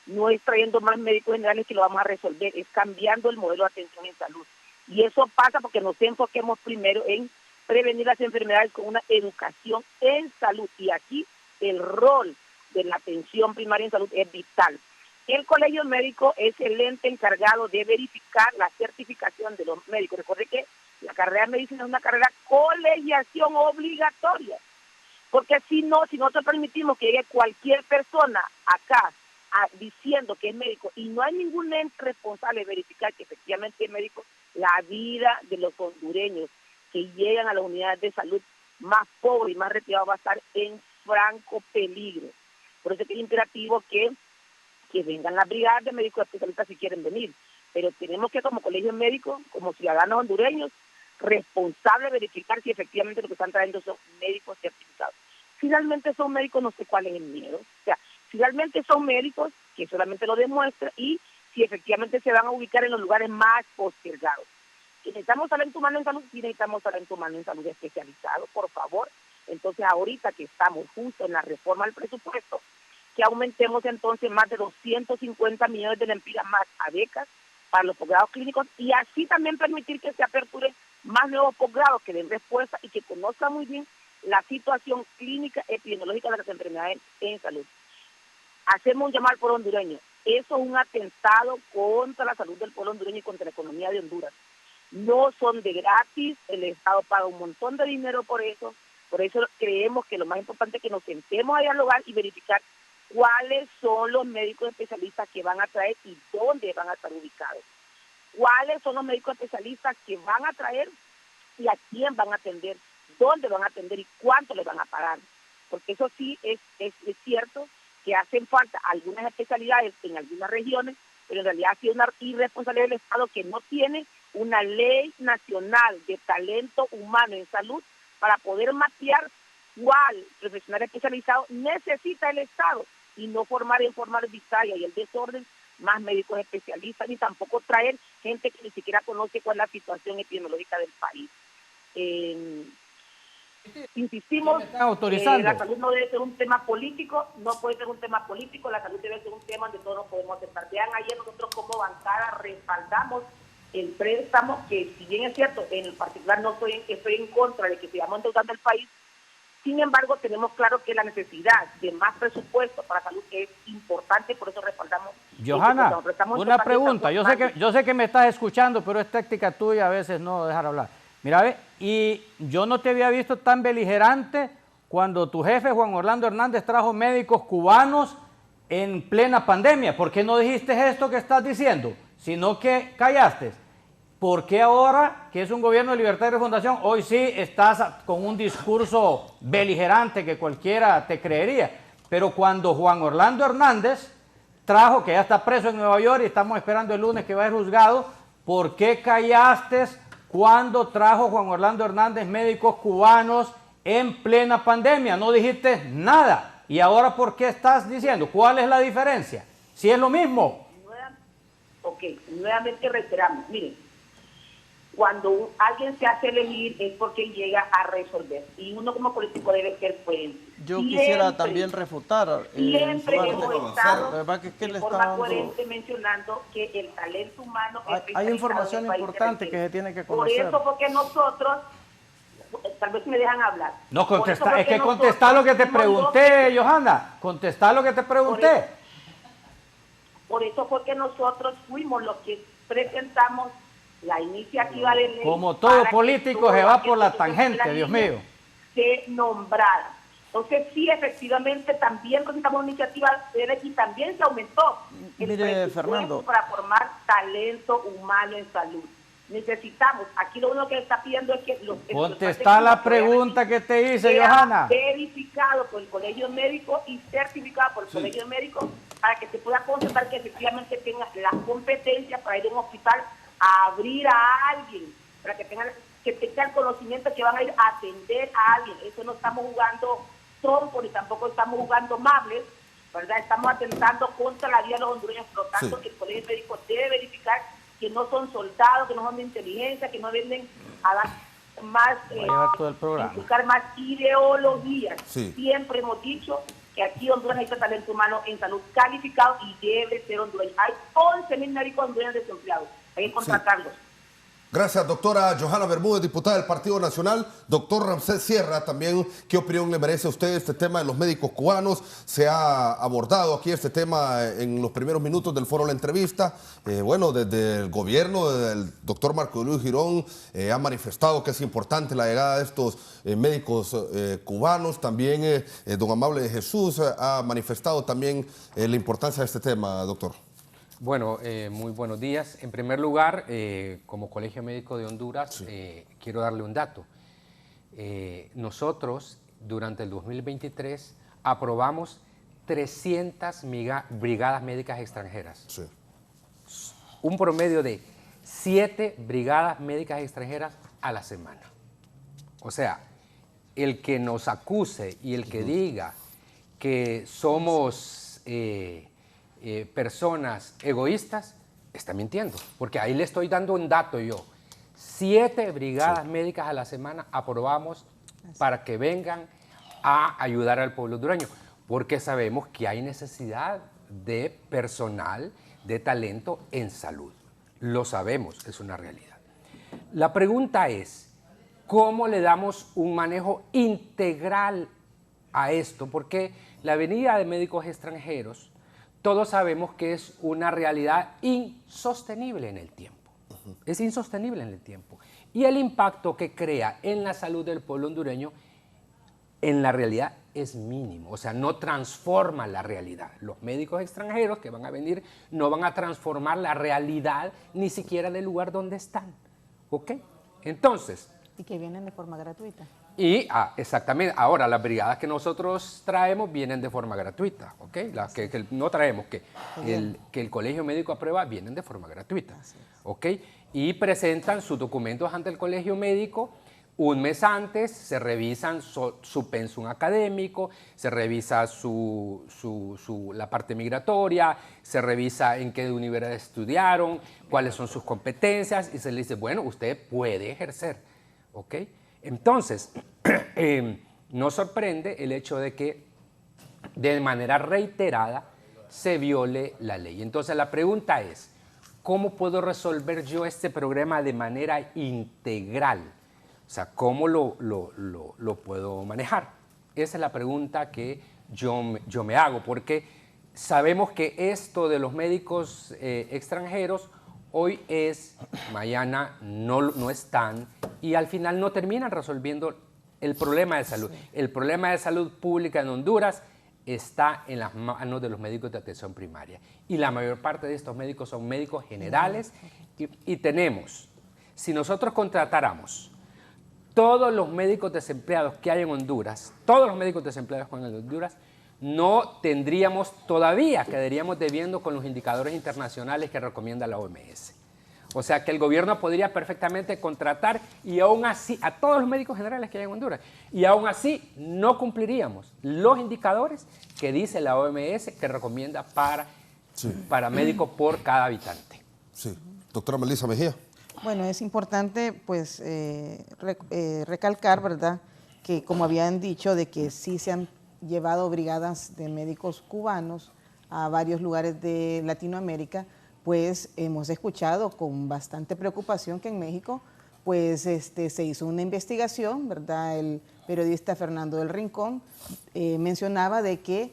no es trayendo más médicos generales que lo vamos a resolver, es cambiando el modelo de atención en salud. Y eso pasa porque nos enfoquemos primero en prevenir las enfermedades con una educación en salud. Y aquí el rol de la atención primaria en salud es vital. El colegio médico es el ente encargado de verificar la certificación de los médicos. Recuerde que la carrera de medicina es una carrera colegiación obligatoria. Porque si nosotros permitimos que llegue cualquier persona acá diciendo que es médico y no hay ningún ente responsable de verificar que efectivamente es médico, la vida de los hondureños que llegan a las unidades de salud más pobres y más retirados va a estar en franco peligro. Por eso es que es imperativo que vengan las brigadas de médicos especialistas si quieren venir, pero tenemos que como colegio médico, como ciudadanos hondureños, responsables verificar si efectivamente lo que están trayendo son médicos certificados. Finalmente son médicos, no sé cuál es el miedo. O sea, finalmente son médicos que solamente lo demuestran y si efectivamente se van a ubicar en los lugares más postergados. Si necesitamos talento humano en salud, sí necesitamos talento humano en salud especializado, por favor. Entonces ahorita que estamos justo en la reforma del presupuesto, que aumentemos entonces más de 250 millones de lempiras más a becas para los posgrados clínicos y así también permitir que se aperturen más nuevos posgrados que den respuesta y que conozcan muy bien la situación clínica epidemiológica de las enfermedades en salud. Hacemos un llamado al pueblo hondureño. Eso es un atentado contra la salud del pueblo hondureño y contra la economía de Honduras. No son de gratis, el Estado paga un montón de dinero por eso creemos que lo más importante es que nos sentemos a dialogar y verificar cuáles son los médicos especialistas que van a traer y dónde van a estar ubicados. Cuáles son los médicos especialistas que van a traer y a quién van a atender, dónde van a atender y cuánto les van a pagar. Porque eso sí es cierto que hacen falta algunas especialidades en algunas regiones, pero en realidad ha sido una irresponsabilidad del Estado que no tiene una ley nacional de talento humano en salud para poder mapear cuál profesional especializado necesita el Estado y no formar en forma arbitraria y el desorden más médicos especialistas, ni tampoco traer gente que ni siquiera conoce cuál es la situación epidemiológica del país. Insistimos, la salud no debe ser un tema político, no puede ser un tema político, la salud debe ser un tema donde todos nos podemos aceptar. Vean, ayer nosotros como bancada respaldamos el préstamo, que si bien es cierto, en particular no estoy en contra de que sigamos endeudando el país, sin embargo tenemos claro que la necesidad de más presupuesto para salud es importante, por eso respaldamos. Johanna, una pregunta, yo sé que me estás escuchando, pero es táctica tuya a veces no dejar hablar. Mira, ve, y yo no te había visto tan beligerante cuando tu jefe Juan Orlando Hernández trajo médicos cubanos en plena pandemia. ¿Por qué no dijiste esto que estás diciendo? Sino que callaste. ¿Por qué ahora, que es un gobierno de libertad y refundación, hoy sí estás con un discurso beligerante que cualquiera te creería? Pero cuando Juan Orlando Hernández trajo, que ya está preso en Nueva York y estamos esperando el lunes que va a ser juzgado, ¿por qué callaste cuando trajo Juan Orlando Hernández médicos cubanos en plena pandemia? No dijiste nada. ¿Y ahora por qué estás diciendo? ¿Cuál es la diferencia? Si es lo mismo. Nuevamente reiteramos. Miren, cuando alguien se hace elegir es porque llega a resolver. Y uno como político debe ser coherente. Yo quisiera también refutar. Siempre hemos estado de forma coherente mencionando que el talento humano... Hay información importante que se tiene que conocer. Por eso, porque nosotros... Tal vez me dejan hablar. No, contesta, es que contestá lo que te pregunté, Johanna. Contestá lo que te pregunté. Por eso fue que nosotros fuimos los que presentamos la iniciativa de ley. Como todo político se va por la tangente, Dios mío. Se nombrara. Entonces sí, efectivamente, también presentamos una iniciativa de ley y también se aumentó el presupuesto para formar talento humano en salud. Necesitamos, aquí lo único que está pidiendo es que los... Contestá la pregunta que te hice, Johanna. Verificado por el colegio médico y certificado por el colegio médico para que se pueda constatar que efectivamente tenga las competencias para ir a un hospital a abrir a alguien, para que tengan el conocimiento que van a ir a atender a alguien. Eso no estamos jugando trompo ni tampoco estamos jugando mables, ¿verdad? Estamos atentando contra la vida de los hondureños, por lo tanto el colegio médico debe verificar que no son soldados, que no son de inteligencia, que no venden a dar más, buscar más ideologías. Sí. Siempre hemos dicho que aquí Honduras necesita talento humano en salud calificado y debe ser hondureño. Hay 11.000 médicos hondureños desempleados, hay que contratarlos. Gracias, doctora Johanna Bermúdez, diputada del Partido Nacional. Doctor Ramsés Sierra, también, ¿qué opinión le merece a usted este tema de los médicos cubanos? Se ha abordado aquí este tema en los primeros minutos del foro La Entrevista. Bueno, desde el gobierno, desde el doctor Marco Luis Girón, ha manifestado que es importante la llegada de estos médicos cubanos. También don Amable de Jesús ha manifestado también la importancia de este tema, doctor. Bueno, muy buenos días. En primer lugar, como Colegio Médico de Honduras, quiero darle un dato. Nosotros, durante el 2023, aprobamos 300 brigadas médicas extranjeras. Sí. Un promedio de 7 brigadas médicas extranjeras a la semana. O sea, el que nos acuse y el que diga que somos personas egoístas, está mintiendo, porque ahí le estoy dando un dato yo. 7 brigadas médicas a la semana aprobamos para que vengan a ayudar al pueblo hondureño, porque sabemos que hay necesidad de personal, de talento en salud. Lo sabemos, es una realidad. La pregunta es, ¿cómo le damos un manejo integral a esto? Porque la venida de médicos extranjeros, todos sabemos que es una realidad insostenible en el tiempo. Es insostenible en el tiempo. Y el impacto que crea en la salud del pueblo hondureño, en la realidad, es mínimo. O sea, no transforma la realidad. Los médicos extranjeros que van a venir no van a transformar la realidad ni siquiera del lugar donde están. ¿Ok? Entonces... Y que vienen de forma gratuita. Y exactamente, ahora las brigadas que nosotros traemos vienen de forma gratuita, ¿ok? Las que no traemos, que el Colegio Médico aprueba, vienen de forma gratuita, ¿ok? Y presentan sus documentos ante el Colegio Médico un mes antes, se revisan su pensum académico, se revisa la parte migratoria, se revisa en qué universidad estudiaron, cuáles son sus competencias, y se le dice, bueno, usted puede ejercer, ¿ok? Entonces, nos sorprende el hecho de que de manera reiterada se viole la ley. Entonces, la pregunta es, ¿cómo puedo resolver yo este problema de manera integral? O sea, ¿cómo lo puedo manejar? Esa es la pregunta que yo me hago, porque sabemos que esto de los médicos extranjeros hoy es, mañana no están, y al final no terminan resolviendo el problema de salud. El problema de salud pública en Honduras está en las manos de los médicos de atención primaria. Y la mayor parte de estos médicos son médicos generales. Y tenemos, si nosotros contratáramos todos los médicos desempleados que hay en Honduras, todos los médicos desempleados que hay en Honduras, no tendríamos, todavía quedaríamos debiendo con los indicadores internacionales que recomienda la OMS. O sea que el gobierno podría perfectamente contratar y aún así a todos los médicos generales que hay en Honduras y aún así no cumpliríamos los indicadores que dice la OMS que recomienda para médicos por cada habitante. Sí. Doctora Melissa Mejía. Bueno, es importante pues recalcar, ¿verdad?, que como habían dicho, de que sí se han llevado brigadas de médicos cubanos a varios lugares de Latinoamérica, pues hemos escuchado con bastante preocupación que en México pues se hizo una investigación, ¿verdad? El periodista Fernando del Rincón mencionaba de que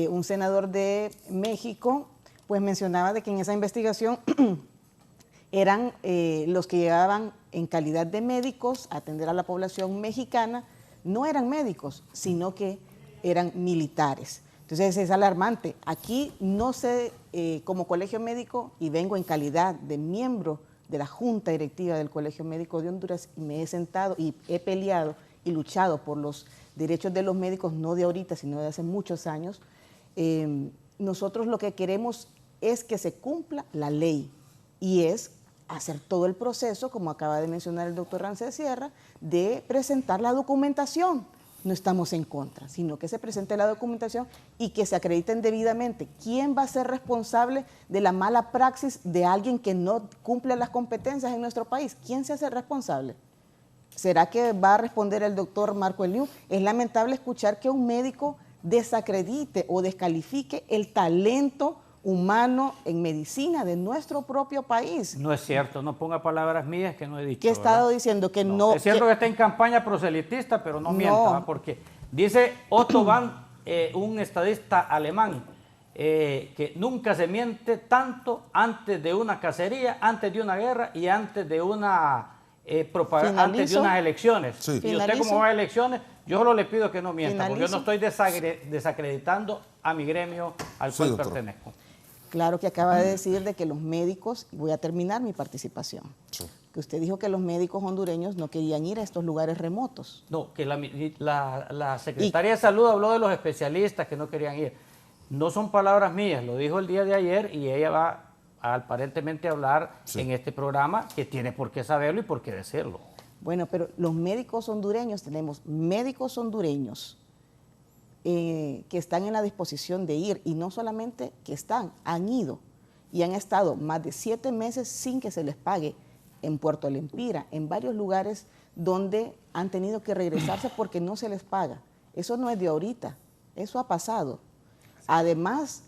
un senador de México pues mencionaba de que en esa investigación eran los que llegaban en calidad de médicos a atender a la población mexicana, no eran médicos, sino que eran militares. Entonces es alarmante. Aquí no sé, como colegio médico, y vengo en calidad de miembro de la Junta Directiva del Colegio Médico de Honduras, y me he sentado y he peleado y luchado por los derechos de los médicos, no de ahorita, sino de hace muchos años. Nosotros lo que queremos es que se cumpla la ley, y es hacer todo el proceso, como acaba de mencionar el doctor Ramsés Sierra, de presentar la documentación. No estamos en contra, sino que se presente la documentación y que se acrediten debidamente. ¿Quién va a ser responsable de la mala praxis de alguien que no cumple las competencias en nuestro país? ¿Quién se hace responsable? ¿Será que va a responder el doctor Marco Eliú? Es lamentable escuchar que un médico desacredite o descalifique el talento humano en medicina de nuestro propio país. No es cierto, no ponga palabras mías que no he dicho. ¿Qué he estado ¿verdad? diciendo? Que no. Es cierto que está en campaña proselitista, pero no mienta, ¿verdad? Porque dice Otto Wann, un estadista alemán, que nunca se miente tanto antes de una cacería, antes de una guerra y antes de una propaganda, antes de unas elecciones. Sí. Y usted como va a elecciones, yo solo le pido que no mienta, porque yo no estoy desacreditando a mi gremio al cual pertenezco. Claro que acaba de decir de que los médicos, y voy a terminar mi participación, que usted dijo que los médicos hondureños no querían ir a estos lugares remotos. No, que la Secretaría de Salud habló de los especialistas que no querían ir. No son palabras mías, lo dijo el día de ayer y ella va aparentemente a hablar en este programa, que tiene por qué saberlo y por qué decirlo. Bueno, pero los médicos hondureños, tenemos médicos hondureños que están en la disposición de ir, y no solamente que están, han ido y han estado más de 7 meses sin que se les pague en Puerto Lempira, en varios lugares donde han tenido que regresarse porque no se les paga. Eso no es de ahorita, eso ha pasado. Además,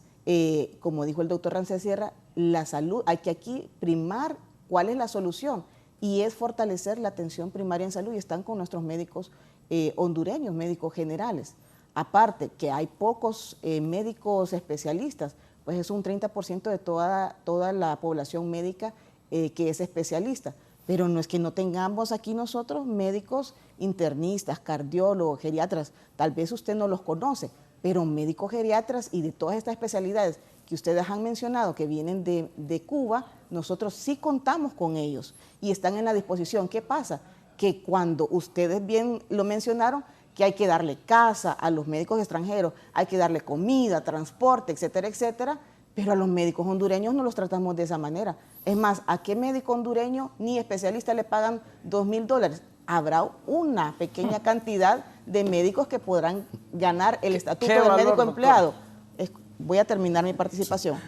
como dijo el doctor Rancés Sierra, la salud, hay que aquí primar cuál es la solución, y es fortalecer la atención primaria en salud, y están con nuestros médicos hondureños, médicos generales. Aparte que hay pocos médicos especialistas, pues es un 30% de toda la población médica que es especialista. Pero no es que no tengamos aquí nosotros médicos internistas, cardiólogos, geriatras. Tal vez usted no los conoce, pero médicos geriatras y de todas estas especialidades que ustedes han mencionado que vienen de Cuba, nosotros sí contamos con ellos y están en la disposición. ¿Qué pasa? Que cuando ustedes bien lo mencionaron, que hay que darle casa a los médicos extranjeros, hay que darle comida, transporte, etcétera, etcétera, pero a los médicos hondureños no los tratamos de esa manera. Es más, ¿a qué médico hondureño ni especialista le pagan $2,000? Habrá una pequeña cantidad de médicos que podrán ganar el estatuto de médico empleado. Voy a terminar mi participación.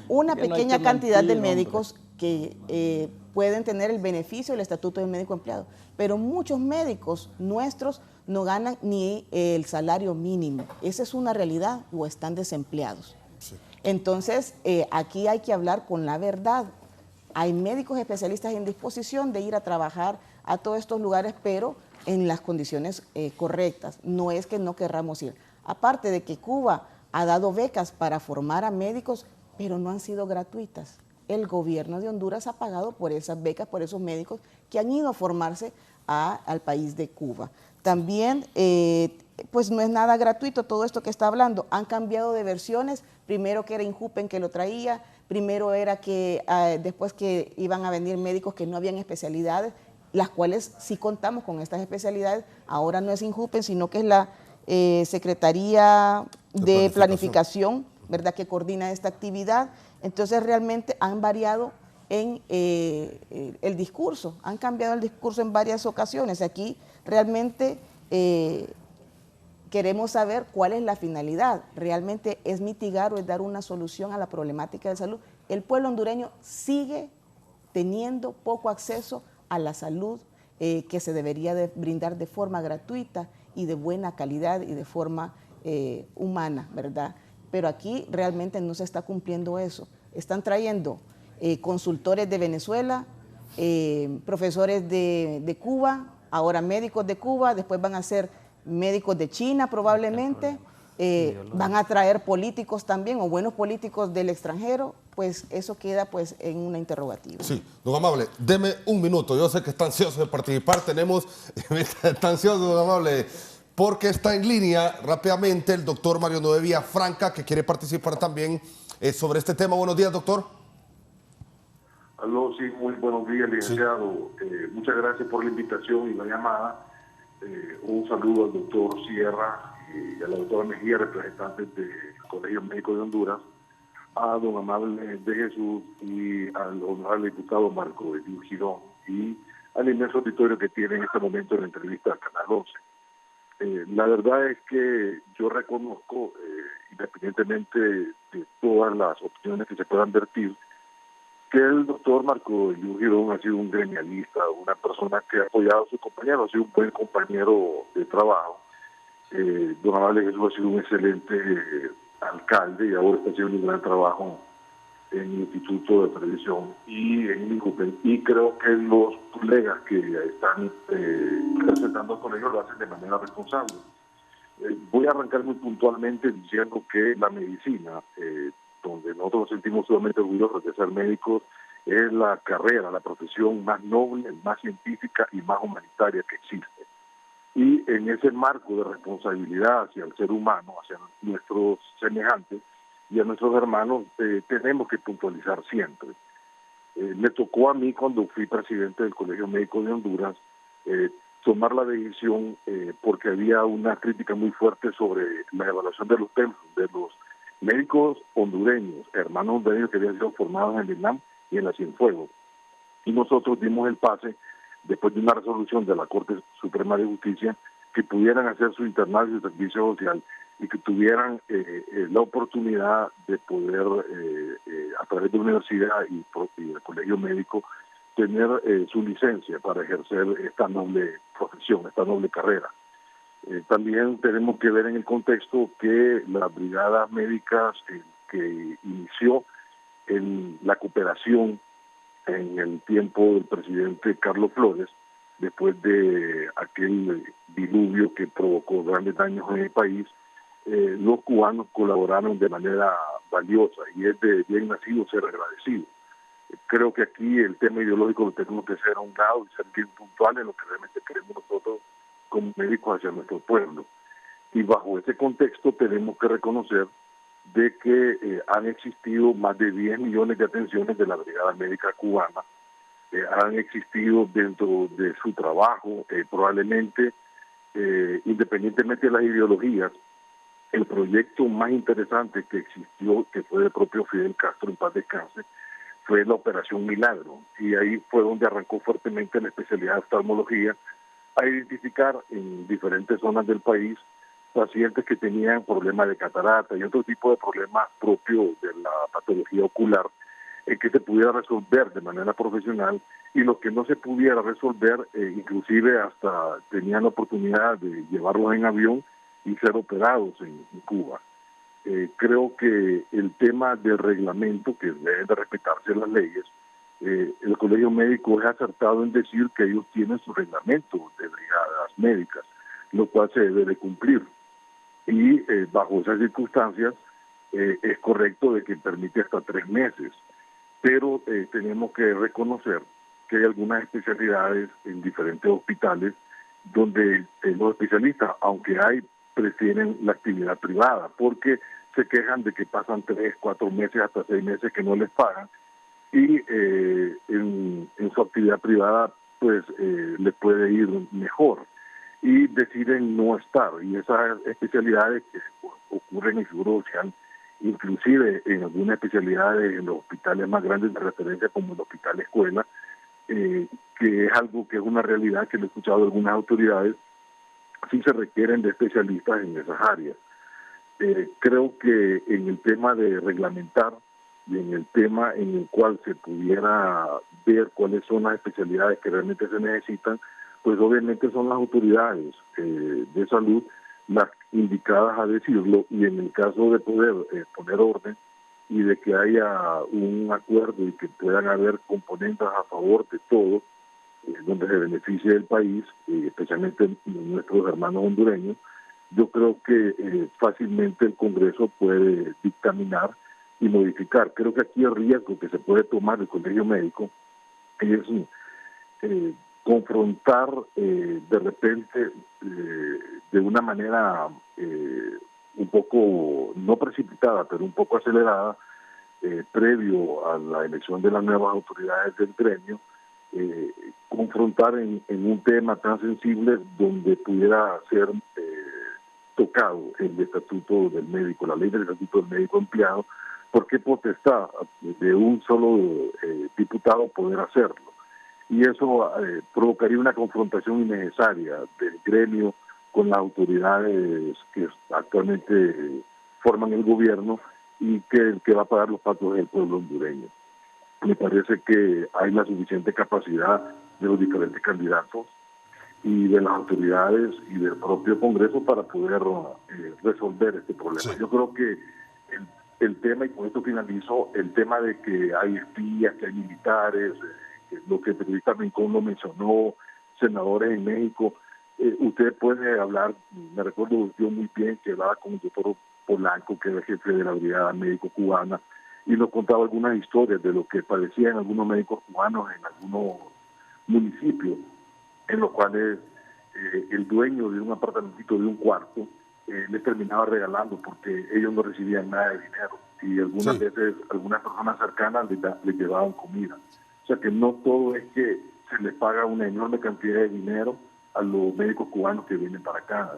Una pequeña cantidad de médicos que pueden tener el beneficio del estatuto de médico empleado, pero muchos médicos nuestros no ganan ni el salario mínimo. Esa es una realidad, o están desempleados. Sí. Entonces, aquí hay que hablar con la verdad. Hay médicos especialistas en disposición de ir a trabajar a todos estos lugares, pero en las condiciones correctas. No es que no querramos ir. Aparte de que Cuba ha dado becas para formar a médicos, pero no han sido gratuitas. El gobierno de Honduras ha pagado por esas becas, por esos médicos que han ido a formarse al país de Cuba. También, pues no es nada gratuito todo esto que está hablando. Han cambiado de versiones. Primero que era Injupen que lo traía, primero era que después que iban a venir médicos que no habían especialidades, las cuales sí contamos con estas especialidades. Ahora no es Injupen, sino que es la Secretaría de Planificación, ¿verdad?, que coordina esta actividad. Entonces realmente han variado en el discurso, han cambiado el discurso en varias ocasiones. Aquí realmente queremos saber cuál es la finalidad. ¿Realmente es mitigar o es dar una solución a la problemática de salud? El pueblo hondureño sigue teniendo poco acceso a la salud que se debería de brindar de forma gratuita y de buena calidad y de forma humana, ¿verdad? Pero aquí realmente no se está cumpliendo eso. Están trayendo consultores de Venezuela, profesores de Cuba, ahora médicos de Cuba, después van a ser médicos de China probablemente, van a traer políticos también o buenos políticos del extranjero, pues eso queda pues en una interrogativa. Sí, don Amable, deme un minuto, yo sé que está ansioso de participar, está ansioso, don Amable, porque está en línea rápidamente el doctor Mario Noé Villafranca, que quiere participar también sobre este tema. Buenos días, doctor. Aló, sí, muy buenos días, licenciado. Sí. Muchas gracias por la invitación y la llamada. Un saludo al doctor Sierra y a la doctora Mejía, representantes del Colegio Médico de Honduras, a don Amable de Jesús y al honorable diputado Marco Eliu Girón y al inmenso auditorio que tiene en este momento en la entrevista al Canal 11. La verdad es que yo reconozco, independientemente de todas las opciones que se puedan vertir, que el doctor Marco Eliu Girón ha sido un gremialista, una persona que ha apoyado a su compañero, ha sido un buen compañero de trabajo. Don Amable Jesús ha sido un excelente alcalde y ahora está haciendo un gran trabajo en el Instituto de Previsión y en INJUPEN, y creo que los colegas que están representando al colegio lo hacen de manera responsable. Voy a arrancar muy puntualmente diciendo que la medicina, donde nosotros nos sentimos sumamente orgullosos de ser médicos, es la carrera, la profesión más noble, más científica y más humanitaria que existe. Y en ese marco de responsabilidad hacia el ser humano, hacia nuestros semejantes y a nuestros hermanos, tenemos que puntualizar siempre. Me tocó a mí, cuando fui presidente del Colegio Médico de Honduras, tomar la decisión porque había una crítica muy fuerte sobre la evaluación de los templos, de los médicos hondureños, hermanos hondureños que habían sido formados en Vietnam y en la Cienfuegos. Y nosotros dimos el pase, después de una resolución de la Corte Suprema de Justicia, que pudieran hacer su internado y su servicio social y que tuvieran la oportunidad de poder, a través de la universidad y el colegio médico, tener su licencia para ejercer esta noble profesión, esta noble carrera. También tenemos que ver en el contexto que las brigadas médicas que inició en la cooperación en el tiempo del presidente Carlos Flores, después de aquel diluvio que provocó grandes daños en el país, los cubanos colaboraron de manera valiosa y es de bien nacido ser agradecido. Creo que aquí el tema ideológico lo tenemos que hacer a un lado y ser bien puntuales en lo que realmente queremos nosotros como médicos hacia nuestro pueblo. Y bajo ese contexto tenemos que reconocer de que han existido más de 10 millones de atenciones de la Brigada Médica Cubana, han existido dentro de su trabajo, probablemente, independientemente de las ideologías, el proyecto más interesante que existió, que fue del propio Fidel Castro, en paz descanse, fue la Operación Milagro, y ahí fue donde arrancó fuertemente la especialidad de oftalmología a identificar en diferentes zonas del país pacientes que tenían problemas de catarata y otro tipo de problemas propios de la patología ocular, que se pudiera resolver de manera profesional, y lo que no se pudiera resolver, inclusive hasta tenían la oportunidad de llevarlos en avión y ser operados en Cuba. Creo que el tema del reglamento, que deben de respetarse las leyes, el Colegio Médico es acertado en decir que ellos tienen su reglamento de brigadas médicas, lo cual se debe de cumplir. Y bajo esas circunstancias es correcto de que permite hasta 3 meses, pero tenemos que reconocer que hay algunas especialidades en diferentes hospitales donde los especialistas, aunque hay, prefieren la actividad privada porque se quejan de que pasan 3, 4 meses, hasta 6 meses que no les pagan, y en su actividad privada pues les puede ir mejor y deciden no estar. Y esas especialidades que ocurren en el Seguro Social, inclusive en algunas especialidades en los hospitales más grandes de referencia como el Hospital Escuela, que es algo que es una realidad que lo he escuchado de algunas autoridades, sí se requieren de especialistas en esas áreas. Creo que en el tema de reglamentar y en el tema en el cual se pudiera ver cuáles son las especialidades que realmente se necesitan, pues obviamente son las autoridades de salud las indicadas a decirlo, y en el caso de poder poner orden y de que haya un acuerdo y que puedan haber componentes a favor de todo, donde se beneficie el país, especialmente nuestros hermanos hondureños, yo creo que fácilmente el Congreso puede dictaminar y modificar. Creo que aquí el riesgo que se puede tomar el Colegio Médico es confrontar de repente de una manera un poco, no precipitada, pero un poco acelerada, previo a la elección de las nuevas autoridades del gremio, confrontar en un tema tan sensible donde pudiera ser tocado el estatuto del médico, la ley del estatuto del médico empleado, porque potestad de un solo diputado poder hacerlo. Y eso provocaría una confrontación innecesaria del gremio con las autoridades que actualmente forman el gobierno, y que el que va a pagar los patos es el pueblo hondureño. Me parece que hay la suficiente capacidad de los diferentes candidatos y de las autoridades y del propio Congreso para poder resolver este problema. Sí. Yo creo que el tema, y con esto finalizo, el tema de que hay espías, que hay militares, lo que el periodista Rincón lo mencionó, senadores en México. Usted puede hablar, me recuerdo yo muy bien que hablaba con el doctor Polanco, que era el jefe de la Brigada Médico Cubana, y nos contaba algunas historias de lo que padecían algunos médicos cubanos en algunos municipios, en los cuales el dueño de un apartamentito de un cuarto les terminaba regalando porque ellos no recibían nada de dinero, y algunas veces algunas personas cercanas les llevaban comida. O sea que no todo es que se les paga una enorme cantidad de dinero a los médicos cubanos que vienen para acá.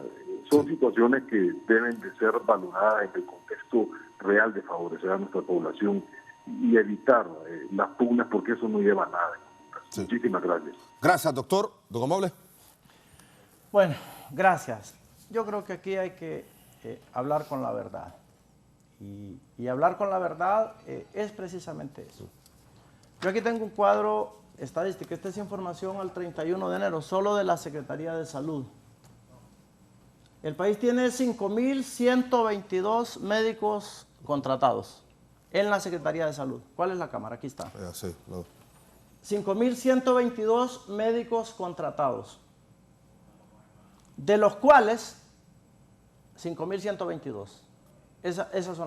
Son situaciones que deben de ser valoradas en el contexto real de favorecer a nuestra población y evitar las pugnas, porque eso no lleva a nada. Muchísimas gracias. Gracias, doctor. Don Amable. Bueno, gracias. Yo creo que aquí hay que hablar con la verdad. Y hablar con la verdad es precisamente eso. Yo aquí tengo un cuadro estadístico. Esta es información al 31 de enero, solo de la Secretaría de Salud. El país tiene 5.122 médicos contratados en la Secretaría de Salud. ¿Cuál es la cámara? Aquí está. 5.122 médicos contratados, de los cuales 5.122. Esos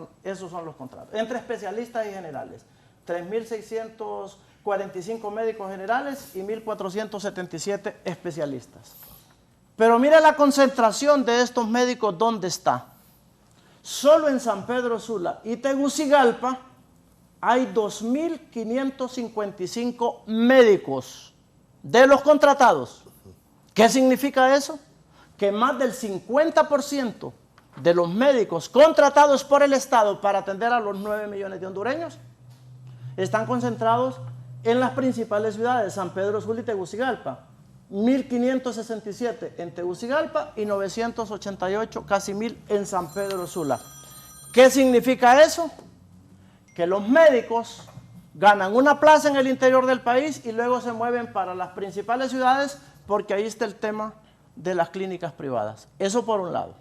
son los contratos. Entre especialistas y generales, 3.645 médicos generales y 1.477 especialistas. Pero mira la concentración de estos médicos, ¿dónde está? Solo en San Pedro Sula y Tegucigalpa hay 2.555 médicos de los contratados. ¿Qué significa eso? Que más del 50% de los médicos contratados por el Estado para atender a los 9 millones de hondureños están concentrados en las principales ciudades, San Pedro Sula y Tegucigalpa. 1.567 en Tegucigalpa y 988, casi 1.000 en San Pedro Sula. ¿Qué significa eso? Que los médicos ganan una plaza en el interior del país y luego se mueven para las principales ciudades, porque ahí está el tema de las clínicas privadas. Eso por un lado.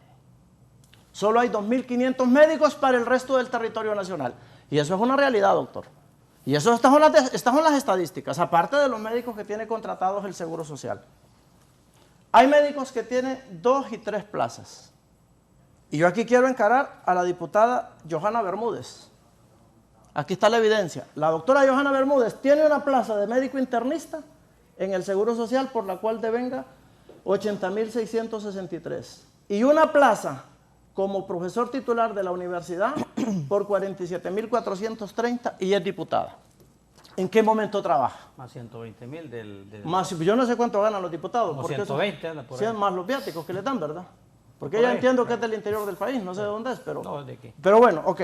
Solo hay 2.500 médicos para el resto del territorio nacional. Y eso es una realidad, doctor. Y eso estas son las estadísticas, aparte de los médicos que tiene contratados el Seguro Social. Hay médicos que tienen 2 y 3 plazas. Y yo aquí quiero encarar a la diputada Johanna Bermúdez. Aquí está la evidencia. La doctora Johanna Bermúdez tiene una plaza de médico internista en el Seguro Social por la cual devenga 80.663. Y una plaza como profesor titular de la universidad por 47.430 y es diputada. ¿En qué momento trabaja? Más 120.000 del... Más, yo no sé cuánto ganan los diputados. Como 120 anda por ahí. Sí, más los viáticos que le dan, ¿verdad? Porque ya entiendo que es del interior del país, no sé de dónde es, pero... No, ¿de qué? Pero bueno, ok.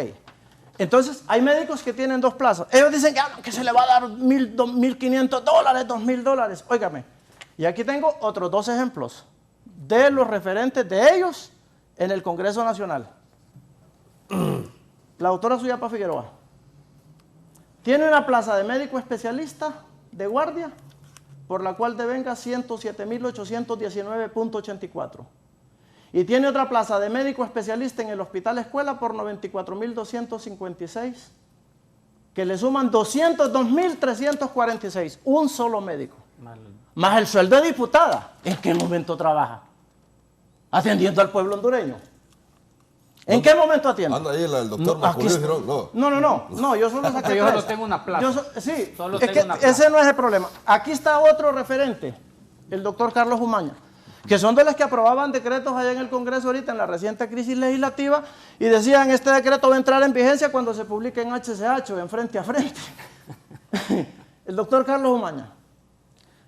Entonces, hay médicos que tienen 2 plazas. Ellos dicen que se le va a dar $1.500, $2.000. Óigame. Y aquí tengo otros 2 ejemplos de los referentes de ellos en el Congreso Nacional. La doctora Suyapa Figueroa tiene una plaza de médico especialista de guardia por la cual devenga 107.819.84. Y tiene otra plaza de médico especialista en el Hospital Escuela por 94.256, que le suman 202.346, un solo médico. Más el sueldo de diputada. ¿En qué momento trabaja? Atendiendo al pueblo hondureño. ¿En qué momento atiende? Anda ahí el doctor Julio Girón. No, yo solo saqué yo solo tengo una plaza. Sí, solo es que ese no es el problema. Aquí está otro referente, el doctor Carlos Umaña, que son de los que aprobaban decretos allá en el Congreso ahorita en la reciente crisis legislativa y decían este decreto va a entrar en vigencia cuando se publique en HCH o en Frente a Frente. El doctor Carlos Umaña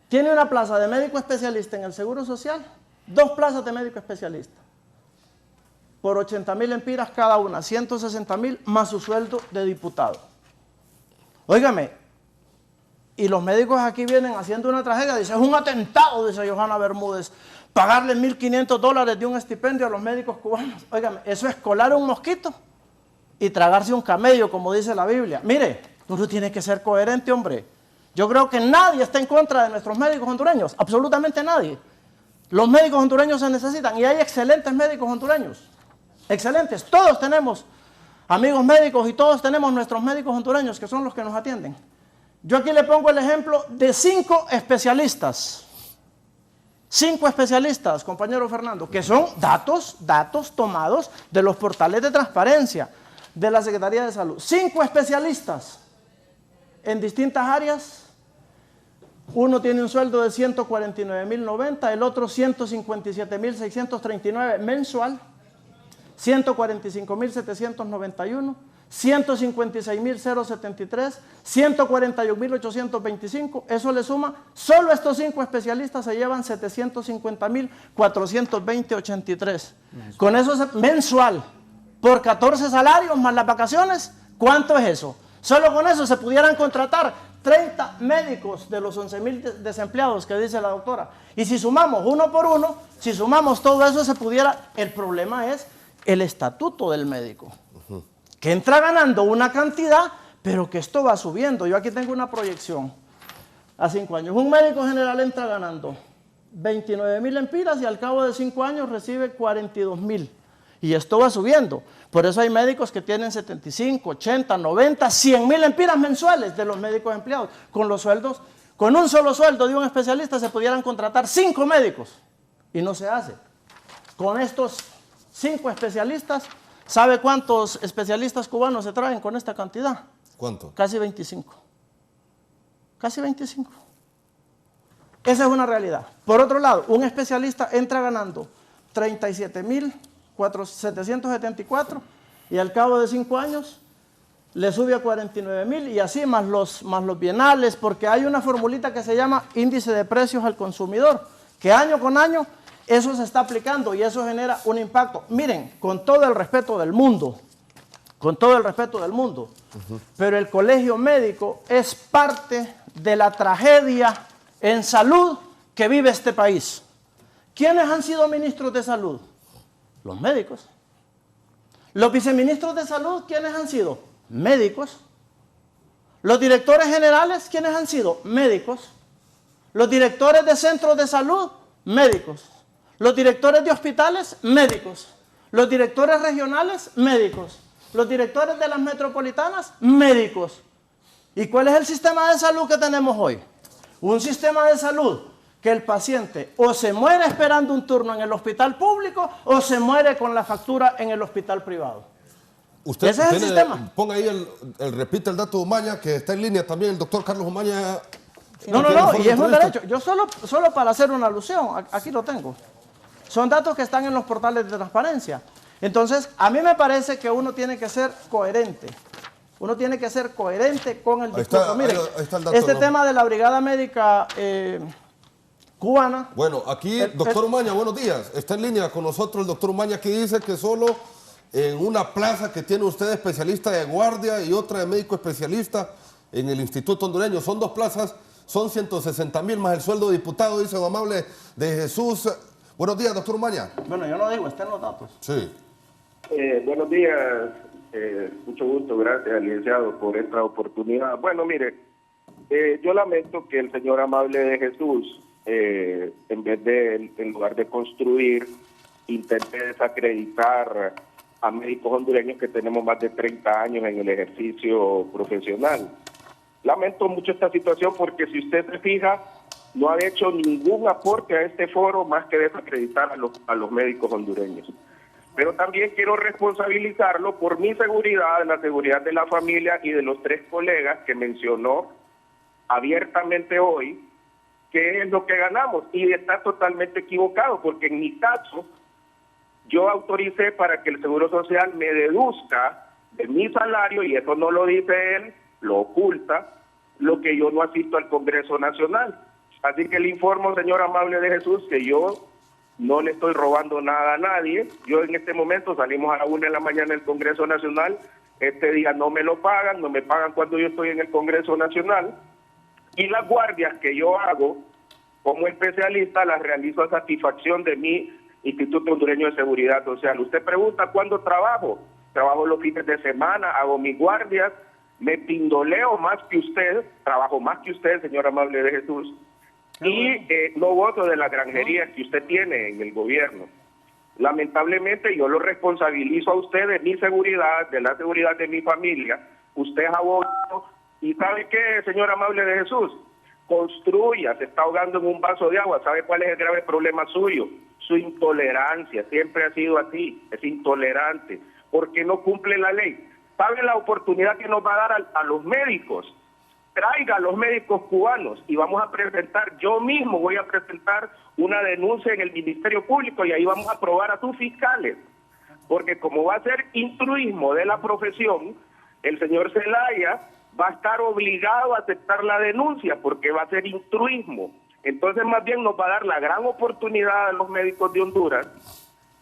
tiene una plaza de médico especialista en el Seguro Social, 2 plazas de médico especialista, por 80.000 empiras cada una, 160.000 más su sueldo de diputado. Óigame, y los médicos aquí vienen haciendo una tragedia, dice, es un atentado, dice Johanna Bermúdez, pagarle $1.500 de un estipendio a los médicos cubanos. Óigame, eso es colar un mosquito y tragarse un camello, como dice la Biblia. Mire, uno tiene que ser coherente, hombre. Yo creo que nadie está en contra de nuestros médicos hondureños, absolutamente nadie. Los médicos hondureños se necesitan y hay excelentes médicos hondureños. Excelentes, todos tenemos amigos médicos, y todos tenemos nuestros médicos hondureños que son los que nos atienden. Yo aquí le pongo el ejemplo de 5 especialistas. 5 especialistas, compañero Fernando, que son datos tomados de los portales de transparencia de la Secretaría de Salud. 5 especialistas en distintas áreas. Uno tiene un sueldo de 149.090, el otro 157.639 mensual, 145.791, 156.073, 141.825. Eso le suma, solo estos 5 especialistas se llevan 750.420.83. Con eso mensual, por 14 salarios más las vacaciones, ¿cuánto es eso? Solo con eso se pudieran contratar 30 médicos de los 11.000 desempleados que dice la doctora. Y si sumamos uno por uno, si sumamos todo eso, se pudiera. El problema es el estatuto del médico, que entra ganando una cantidad, pero que esto va subiendo. Yo aquí tengo una proyección a 5 años. Un médico general entra ganando 29.000 empiras y al cabo de 5 años recibe 42.000. Y esto va subiendo. Por eso hay médicos que tienen 75, 80, 90, 100.000 empiras mensuales de los médicos empleados. Con los sueldos, con un solo sueldo de un especialista se pudieran contratar 5 médicos. Y no se hace. Con estos 5 especialistas, ¿sabe cuántos especialistas cubanos se traen con esta cantidad? ¿Cuánto? Casi 25. Casi 25. Esa es una realidad. Por otro lado, un especialista entra ganando 37.774 y al cabo de 5 años le sube a 49.000 y así más los bienales, porque hay una formulita que se llama índice de precios al consumidor, que año con año eso se está aplicando y eso genera un impacto. Miren, con todo el respeto del mundo, pero el colegio médico es parte de la tragedia en salud que vive este país. ¿Quiénes han sido ministros de salud? Los médicos. Los viceministros de salud, ¿quiénes han sido? Médicos. Los directores generales, ¿quiénes han sido? Médicos. Los directores de centros de salud, médicos. Los directores de hospitales, médicos. Los directores regionales, médicos. Los directores de las metropolitanas, médicos. ¿Y cuál es el sistema de salud que tenemos hoy? Un sistema de salud que el paciente o se muere esperando un turno en el hospital público o se muere con la factura en el hospital privado. Usted Ese es el sistema. Ponga ahí repite el dato de Umaña, que está en línea también el doctor Carlos Umaña. No, y es un derecho. Yo solo para hacer una alusión, aquí lo tengo. Son datos que están en los portales de transparencia. Entonces, a mí me parece que uno tiene que ser coherente. Uno tiene que ser coherente con el discurso. Miren, este tema de la brigada médica cubana. Bueno, aquí, doctor Umaña, buenos días. Está en línea con nosotros el doctor Umaña, que dice que solo en una plaza que tiene usted especialista de guardia y otra de médico especialista en el Instituto Hondureño, son 2 plazas, son 160.000 más el sueldo de diputado, dice don Amable de Jesús. Buenos días, doctor Umaña. Bueno, yo no digo, están los datos. Sí. Buenos días, mucho gusto, gracias, licenciado, por esta oportunidad. Bueno, mire, yo lamento que el señor Amable de Jesús, en vez de, en lugar de construir, intente desacreditar a médicos hondureños que tenemos más de 30 años en el ejercicio profesional. Lamento mucho esta situación porque si usted se fija, no ha hecho ningún aporte a este foro más que desacreditar a los médicos hondureños. Pero también quiero responsabilizarlo por mi seguridad, la seguridad de la familia y de los 3 colegas que mencionó abiertamente hoy, que es lo que ganamos, y está totalmente equivocado, porque en mi caso, yo autoricé para que el Seguro Social me deduzca de mi salario, y eso no lo dice él, lo oculta, lo que yo no asisto al Congreso Nacional. Así que le informo, señor Amable de Jesús, que yo no le estoy robando nada a nadie. Yo en este momento salimos a la 1 de la mañana del Congreso Nacional, este día no me lo pagan, no me pagan cuando yo estoy en el Congreso Nacional, y las guardias que yo hago como especialista las realizo a satisfacción de mi Instituto Hondureño de Seguridad Social. Usted pregunta cuándo trabajo. Trabajo los fines de semana, hago mis guardias, me pindoleo más que usted, trabajo más que usted, señor Amable de Jesús, y no gozo de la granjería que usted tiene en el gobierno. Lamentablemente yo lo responsabilizo a usted de mi seguridad, de la seguridad de mi familia. Usted es abogado y ¿sabe qué, señor amable de Jesús? Construya, se está ahogando en un vaso de agua. ¿Sabe cuál es el grave problema suyo? Su intolerancia, siempre ha sido así, es intolerante, porque no cumple la ley. ¿Sabe la oportunidad que nos va a dar a los médicos? Traiga a los médicos cubanos y vamos a presentar, yo mismo voy a presentar una denuncia en el Ministerio Público y ahí vamos a probar a sus fiscales, porque como va a ser intruismo de la profesión, el señor Zelaya va a estar obligado a aceptar la denuncia porque va a ser intruismo. Entonces más bien nos va a dar la gran oportunidad a los médicos de Honduras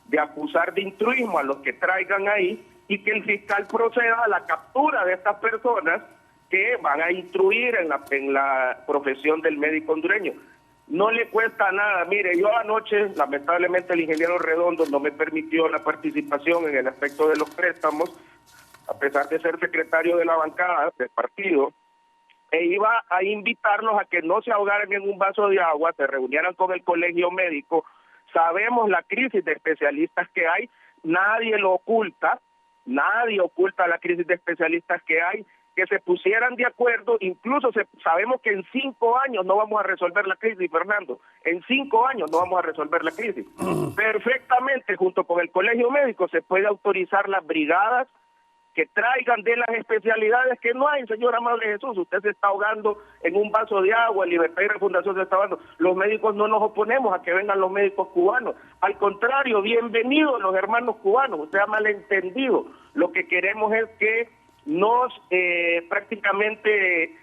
de acusar de intruismo a los que traigan ahí y que el fiscal proceda a la captura de estas personas que van a instruir en la profesión del médico hondureño. No le cuesta nada. Mire, yo anoche, lamentablemente el ingeniero Redondo no me permitió la participación en el aspecto de los préstamos, a pesar de ser secretario de la bancada del partido, e iba a invitarlos a que no se ahogaran en un vaso de agua, se reunieran con el colegio médico. Sabemos la crisis de especialistas que hay, nadie lo oculta, nadie oculta la crisis de especialistas que hay, que se pusieran de acuerdo, incluso sabemos que en 5 años no vamos a resolver la crisis, Fernando, en 5 años no vamos a resolver la crisis. Perfectamente, junto con el colegio médico, se puede autorizar las brigadas que traigan de las especialidades que no hay, señor amable Jesús. Usted se está ahogando en un vaso de agua, Libertad y Refundación se está ahogando. Los médicos no nos oponemos a que vengan los médicos cubanos. Al contrario, bienvenidos los hermanos cubanos. Usted ha malentendido. Lo que queremos es que nos prácticamente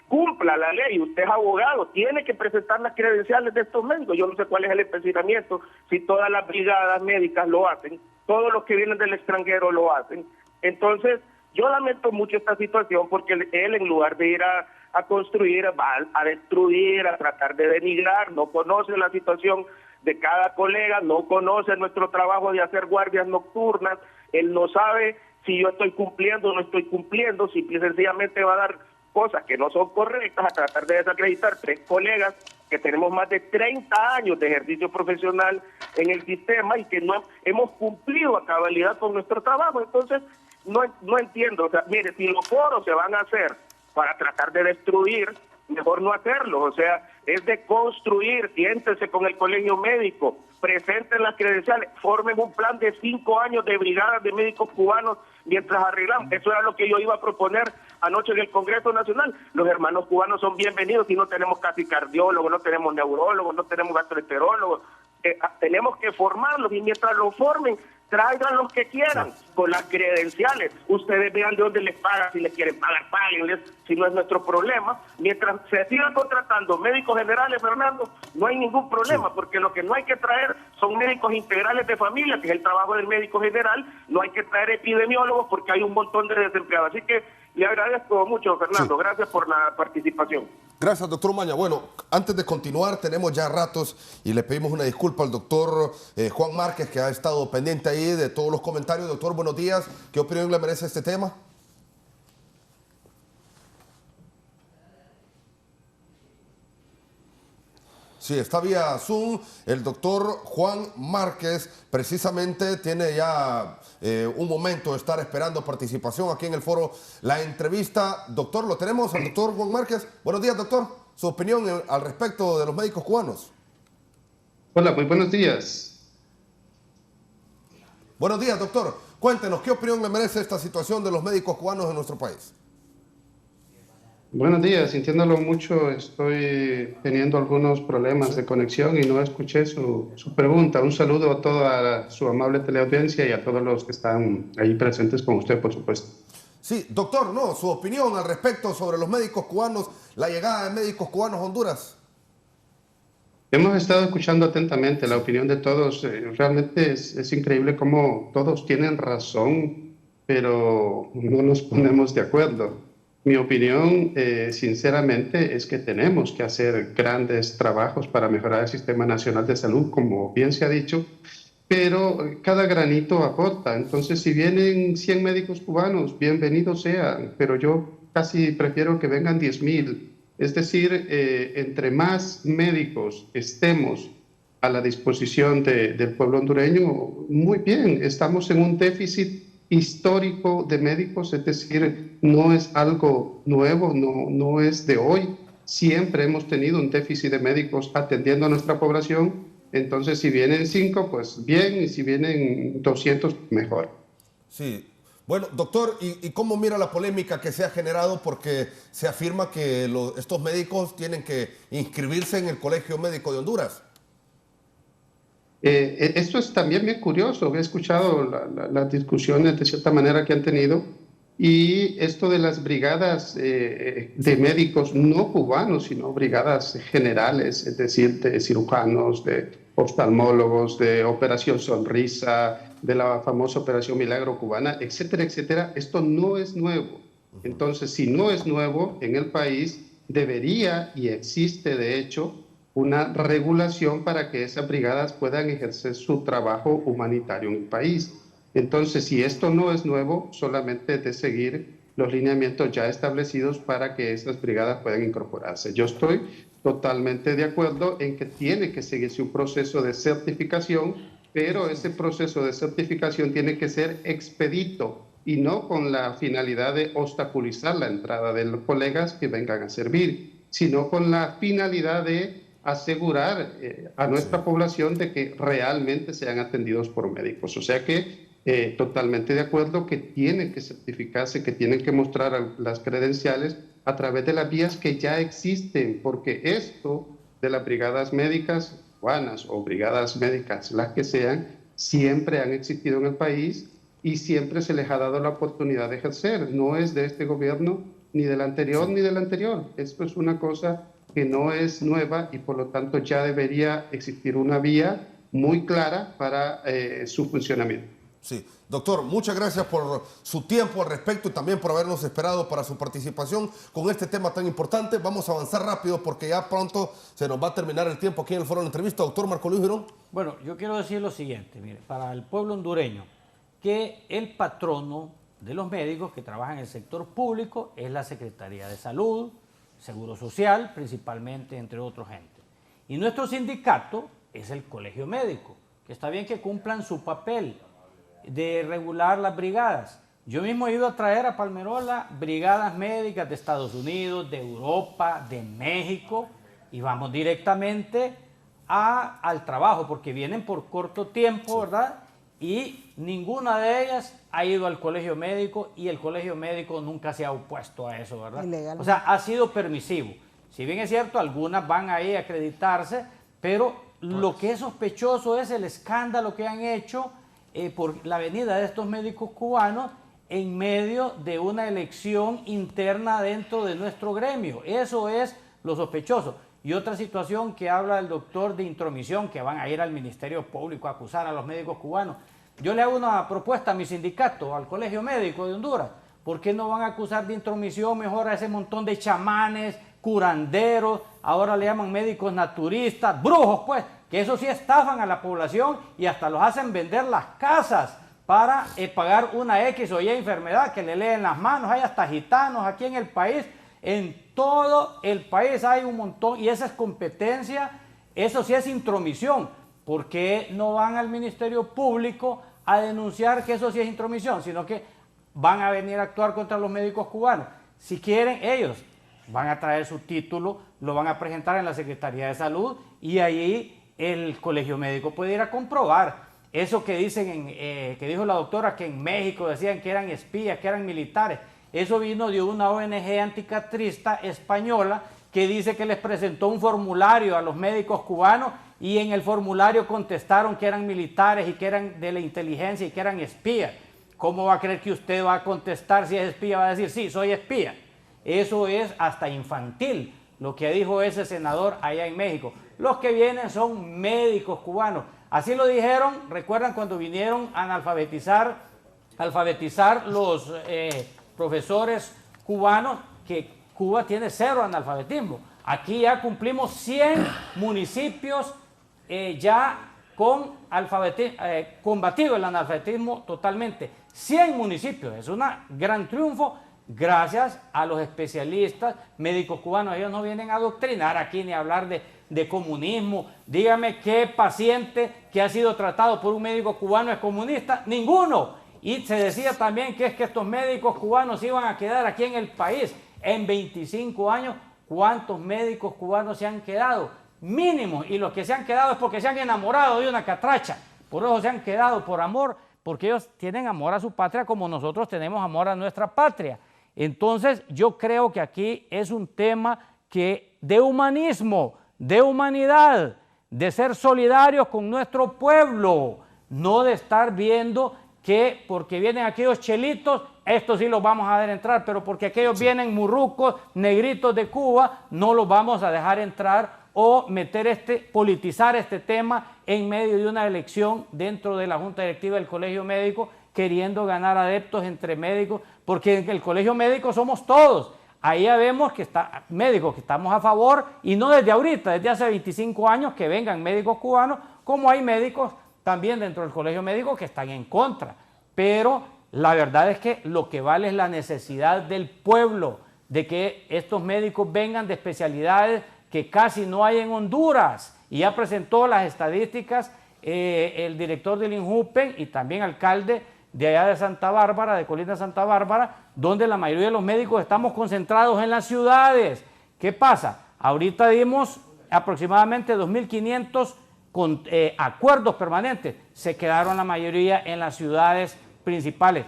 cumpla la ley. Usted es abogado, tiene que presentar las credenciales de estos médicos. Yo no sé cuál es el empecinamiento, si todas las brigadas médicas lo hacen, todos los que vienen del extranjero lo hacen. Entonces, yo lamento mucho esta situación porque él, en lugar de ir a construir, va a destruir, a tratar de denigrar, no conoce la situación de cada colega, no conoce nuestro trabajo de hacer guardias nocturnas, él no sabe si yo estoy cumpliendo o no estoy cumpliendo, simple y sencillamente va a dar cosas que no son correctas, a tratar de desacreditar 3 colegas que tenemos más de 30 años de ejercicio profesional en el sistema y que no hemos cumplido a cabalidad con nuestro trabajo. Entonces, no entiendo. O sea, mire, si los foros se van a hacer para tratar de destruir, mejor no hacerlo. O sea, es de construir. Siéntense con el colegio médico, presenten las credenciales, formen un plan de 5 años de brigadas de médicos cubanos mientras arreglamos. Eso era lo que yo iba a proponer anoche en el Congreso Nacional. Los hermanos cubanos son bienvenidos y no tenemos casi cardiólogos, no tenemos neurólogos, no tenemos gastroenterólogos. Tenemos que formarlos y mientras los formen, traigan los que quieran, con las credenciales. Ustedes vean de dónde les pagan, si les quieren pagar, páguenles, si no es nuestro problema. Mientras se sigan contratando médicos generales, Fernando, no hay ningún problema, porque lo que no hay que traer son médicos integrales de familia, que es el trabajo del médico general. No hay que traer epidemiólogos porque hay un montón de desempleados. Así que le agradezco mucho, Fernando. Gracias por la participación. Gracias, doctor Umaña. Bueno, antes de continuar, tenemos ya ratos y le pedimos una disculpa al doctor Juan Márquez, que ha estado pendiente ahí de todos los comentarios. Doctor, buenos días. ¿Qué opinión le merece este tema? Sí, está vía Zoom. El doctor Juan Márquez precisamente tiene ya un momento de estar esperando participación aquí en el foro La Entrevista. Doctor, ¿lo tenemos al doctor Juan Márquez? Buenos días, doctor. Su opinión al respecto de los médicos cubanos. Hola, muy buenos días. Buenos días, doctor. Cuéntenos, ¿qué opinión le merece esta situación de los médicos cubanos en nuestro país? Buenos días, sintiéndolo mucho, estoy teniendo algunos problemas de conexión y no escuché su pregunta. Un saludo a toda su amable teleaudiencia y a todos los que están ahí presentes con usted, por supuesto. Sí, doctor, no, su opinión al respecto sobre los médicos cubanos, la llegada de médicos cubanos a Honduras. Hemos estado escuchando atentamente la opinión de todos. Realmente es increíble cómo todos tienen razón, pero no nos ponemos de acuerdo. Mi opinión, sinceramente, es que tenemos que hacer grandes trabajos para mejorar el Sistema Nacional de Salud, como bien se ha dicho, pero cada granito aporta. Entonces, si vienen 100 médicos cubanos, bienvenidos sean, pero yo casi prefiero que vengan 10,000. Es decir, entre más médicos estemos a la disposición del pueblo hondureño, muy bien, estamos en un déficit histórico de médicos, es decir, no es algo nuevo, no es de hoy, siempre hemos tenido un déficit de médicos atendiendo a nuestra población, entonces si vienen 5, pues bien, y si vienen 200, mejor. Sí. Bueno, doctor, ¿y cómo mira la polémica que se ha generado? Porque se afirma que estos médicos tienen que inscribirse en el Colegio Médico de Honduras. Esto es también bien curioso. He escuchado las discusiones de cierta manera que han tenido, y esto de las brigadas de médicos no cubanos, sino brigadas generales, es decir, de cirujanos, de oftalmólogos, de Operación Sonrisa, de la famosa Operación Milagro cubana, etcétera, etcétera. Esto no es nuevo. Entonces, si no es nuevo en el país, debería, y existe de hecho, una regulación para que esas brigadas puedan ejercer su trabajo humanitario en el país. Entonces, si esto no es nuevo, solamente es de seguir los lineamientos ya establecidos para que esas brigadas puedan incorporarse. Yo estoy totalmente de acuerdo en que tiene que seguirse un proceso de certificación, pero ese proceso de certificación tiene que ser expedito y no con la finalidad de obstaculizar la entrada de los colegas que vengan a servir, sino con la finalidad de asegurar a nuestra población de que realmente sean atendidos por médicos. O sea que totalmente de acuerdo que tienen que certificarse, que tienen que mostrar las credenciales a través de las vías que ya existen, porque esto de las brigadas médicas cubanas o brigadas médicas, las que sean, siempre han existido en el país y siempre se les ha dado la oportunidad de ejercer. No es de este gobierno, ni del anterior, ni del anterior. Esto es una cosa que no es nueva y por lo tanto ya debería existir una vía muy clara para su funcionamiento. Sí, doctor, muchas gracias por su tiempo al respecto y también por habernos esperado para su participación con este tema tan importante. Vamos a avanzar rápido porque ya pronto se nos va a terminar el tiempo aquí en el foro de la entrevista. Doctor Marco Luis Girón. Bueno, yo quiero decir lo siguiente, mire, para el pueblo hondureño, que el patrono de los médicos que trabajan en el sector público es la Secretaría de Salud, Seguro Social, principalmente, entre otros gente. Y nuestro sindicato es el Colegio Médico, que está bien que cumplan su papel de regular las brigadas. Yo mismo he ido a traer a Palmerola brigadas médicas de Estados Unidos, de Europa, de México, y vamos directamente al trabajo, porque vienen por corto tiempo, ¿verdad? Y ninguna de ellas ha ido al colegio médico y el colegio médico nunca se ha opuesto a eso, ¿verdad? Ilegal. O sea, ha sido permisivo. Si bien es cierto, algunas van ahí a acreditarse, pero lo que es sospechoso es el escándalo que han hecho por la venida de estos médicos cubanos en medio de una elección interna dentro de nuestro gremio. Eso es lo sospechoso. Y otra situación que habla el doctor de intromisión, que van a ir al Ministerio Público a acusar a los médicos cubanos. Yo le hago una propuesta a mi sindicato, al Colegio Médico de Honduras. ¿Por qué no van a acusar de intromisión mejor a ese montón de chamanes, curanderos, ahora le llaman médicos naturistas, brujos pues, que eso sí estafan a la población y hasta los hacen vender las casas para pagar una X o Y enfermedad que le leen las manos? Hay hasta gitanos aquí en el país. En todo el país hay un montón y esa es competencia, eso sí es intromisión. ¿Por qué no van al Ministerio Público a denunciar que eso sí es intromisión? Sino que van a venir a actuar contra los médicos cubanos. Si quieren, ellos van a traer su título, lo van a presentar en la Secretaría de Salud y ahí el Colegio Médico puede ir a comprobar. Eso que dicen, que dijo la doctora, que en México decían que eran espías, que eran militares. Eso vino de una ONG anticastrista española que dice que les presentó un formulario a los médicos cubanos y en el formulario contestaron que eran militares y que eran de la inteligencia y que eran espías. ¿Cómo va a creer que usted va a contestar si es espía? Va a decir, sí, soy espía. Eso es hasta infantil, lo que dijo ese senador allá en México. Los que vienen son médicos cubanos. Así lo dijeron, recuerdan cuando vinieron a alfabetizar los profesores cubanos, que Cuba tiene 0 analfabetismo. Aquí ya cumplimos 100 municipios ya con combatido el analfabetismo totalmente. 100 municipios, es un gran triunfo gracias a los especialistas médicos cubanos. Ellos no vienen a adoctrinar aquí ni a hablar de de comunismo. Dígame qué paciente que ha sido tratado por un médico cubano es comunista. Ninguno. Y se decía también que es que estos médicos cubanos iban a quedar aquí en el país. En 25 años, ¿cuántos médicos cubanos se han quedado? Mínimo. Y los que se han quedado es porque se han enamorado de una catracha. Por eso se han quedado, por amor, porque ellos tienen amor a su patria como nosotros tenemos amor a nuestra patria. Entonces, yo creo que aquí es un tema de humanismo, de humanidad, de ser solidarios con nuestro pueblo, no de estar viendo que porque vienen aquellos chelitos, estos sí los vamos a dejar entrar, pero porque aquellos vienen murrucos, negritos de Cuba, no los vamos a dejar entrar, o politizar este tema en medio de una elección dentro de la Junta Directiva del Colegio Médico, queriendo ganar adeptos entre médicos, porque en el Colegio Médico somos todos. Ahí ya vemos que médicos que estamos a favor, y no desde ahorita, desde hace 25 años que vengan médicos cubanos, como hay médicos también dentro del Colegio Médico que están en contra. Pero la verdad es que lo que vale es la necesidad del pueblo, de que estos médicos vengan de especialidades que casi no hay en Honduras. Y ya presentó las estadísticas el director del INJUPEN y también alcalde de allá de Santa Bárbara, de Colina Santa Bárbara, donde la mayoría de los médicos estamos concentrados en las ciudades. ¿Qué pasa? Ahorita dimos aproximadamente 2.500 con acuerdos permanentes. Se quedaron la mayoría en las ciudades principales.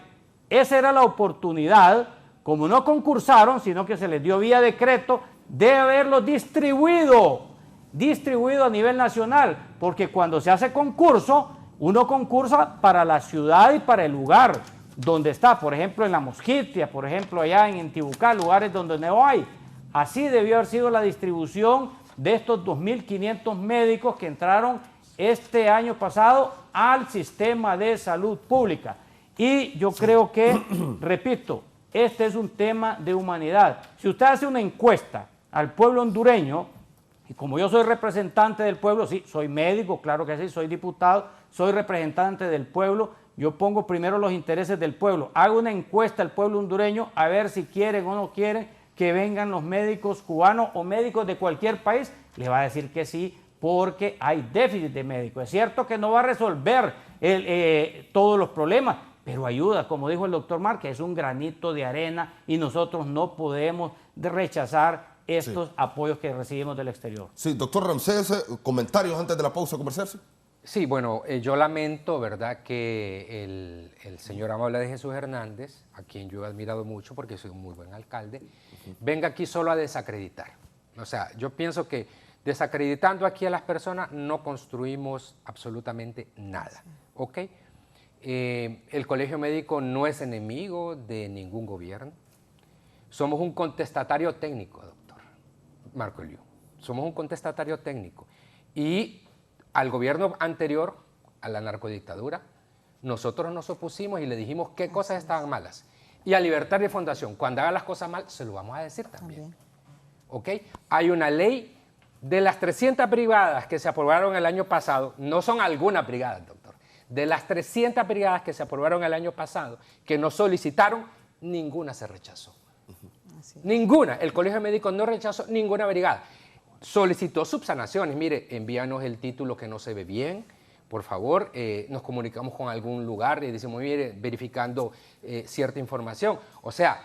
Esa era la oportunidad, como no concursaron, sino que se les dio vía decreto, de haberlo distribuido a nivel nacional, porque cuando se hace concurso, uno concursa para la ciudad y para el lugar donde está, por ejemplo en La Mosquitia, por ejemplo allá en Intibucá, lugares donde no hay. Así debió haber sido la distribución de estos 2.500 médicos que entraron este año pasado al sistema de salud pública. Y yo creo que, repito, este es un tema de humanidad. Si usted hace una encuesta al pueblo hondureño, y como yo soy representante del pueblo, sí, soy médico, claro que sí, soy diputado, soy representante del pueblo, yo pongo primero los intereses del pueblo. Hago una encuesta al pueblo hondureño a ver si quieren o no quieren que vengan los médicos cubanos o médicos de cualquier país. Le va a decir que sí, porque hay déficit de médicos. Es cierto que no va a resolver todos los problemas, pero ayuda, como dijo el doctor Márquez, es un granito de arena y nosotros no podemos rechazar estos apoyos que recibimos del exterior. Sí, doctor Ramsés, comentarios antes de la pausa comercial. Sí, bueno, yo lamento, ¿verdad?, que el señor Amable de Jesús Hernández, a quien yo he admirado mucho porque soy un muy buen alcalde, venga aquí solo a desacreditar. O sea, yo pienso que desacreditando aquí a las personas no construimos absolutamente nada, ¿ok? El Colegio Médico no es enemigo de ningún gobierno. Somos un contestatario técnico, doctor Marco Eliu. Somos un contestatario técnico. Y al gobierno anterior, a la narcodictadura, nosotros nos opusimos y le dijimos qué cosas estaban malas. Y a Libertad de Fundación, cuando haga las cosas mal, se lo vamos a decir también. ¿Ok? Hay una ley de las 300 brigadas que se aprobaron el año pasado, no son algunas brigadas, doctor, de las 300 brigadas que se aprobaron el año pasado, que nos solicitaron, ninguna se rechazó. Ninguna. El Colegio Médico no rechazó ninguna brigada. Solicitó subsanaciones. Mire, envíanos el título que no se ve bien, por favor. Nos comunicamos con algún lugar y decimos, mire, verificando cierta información. O sea,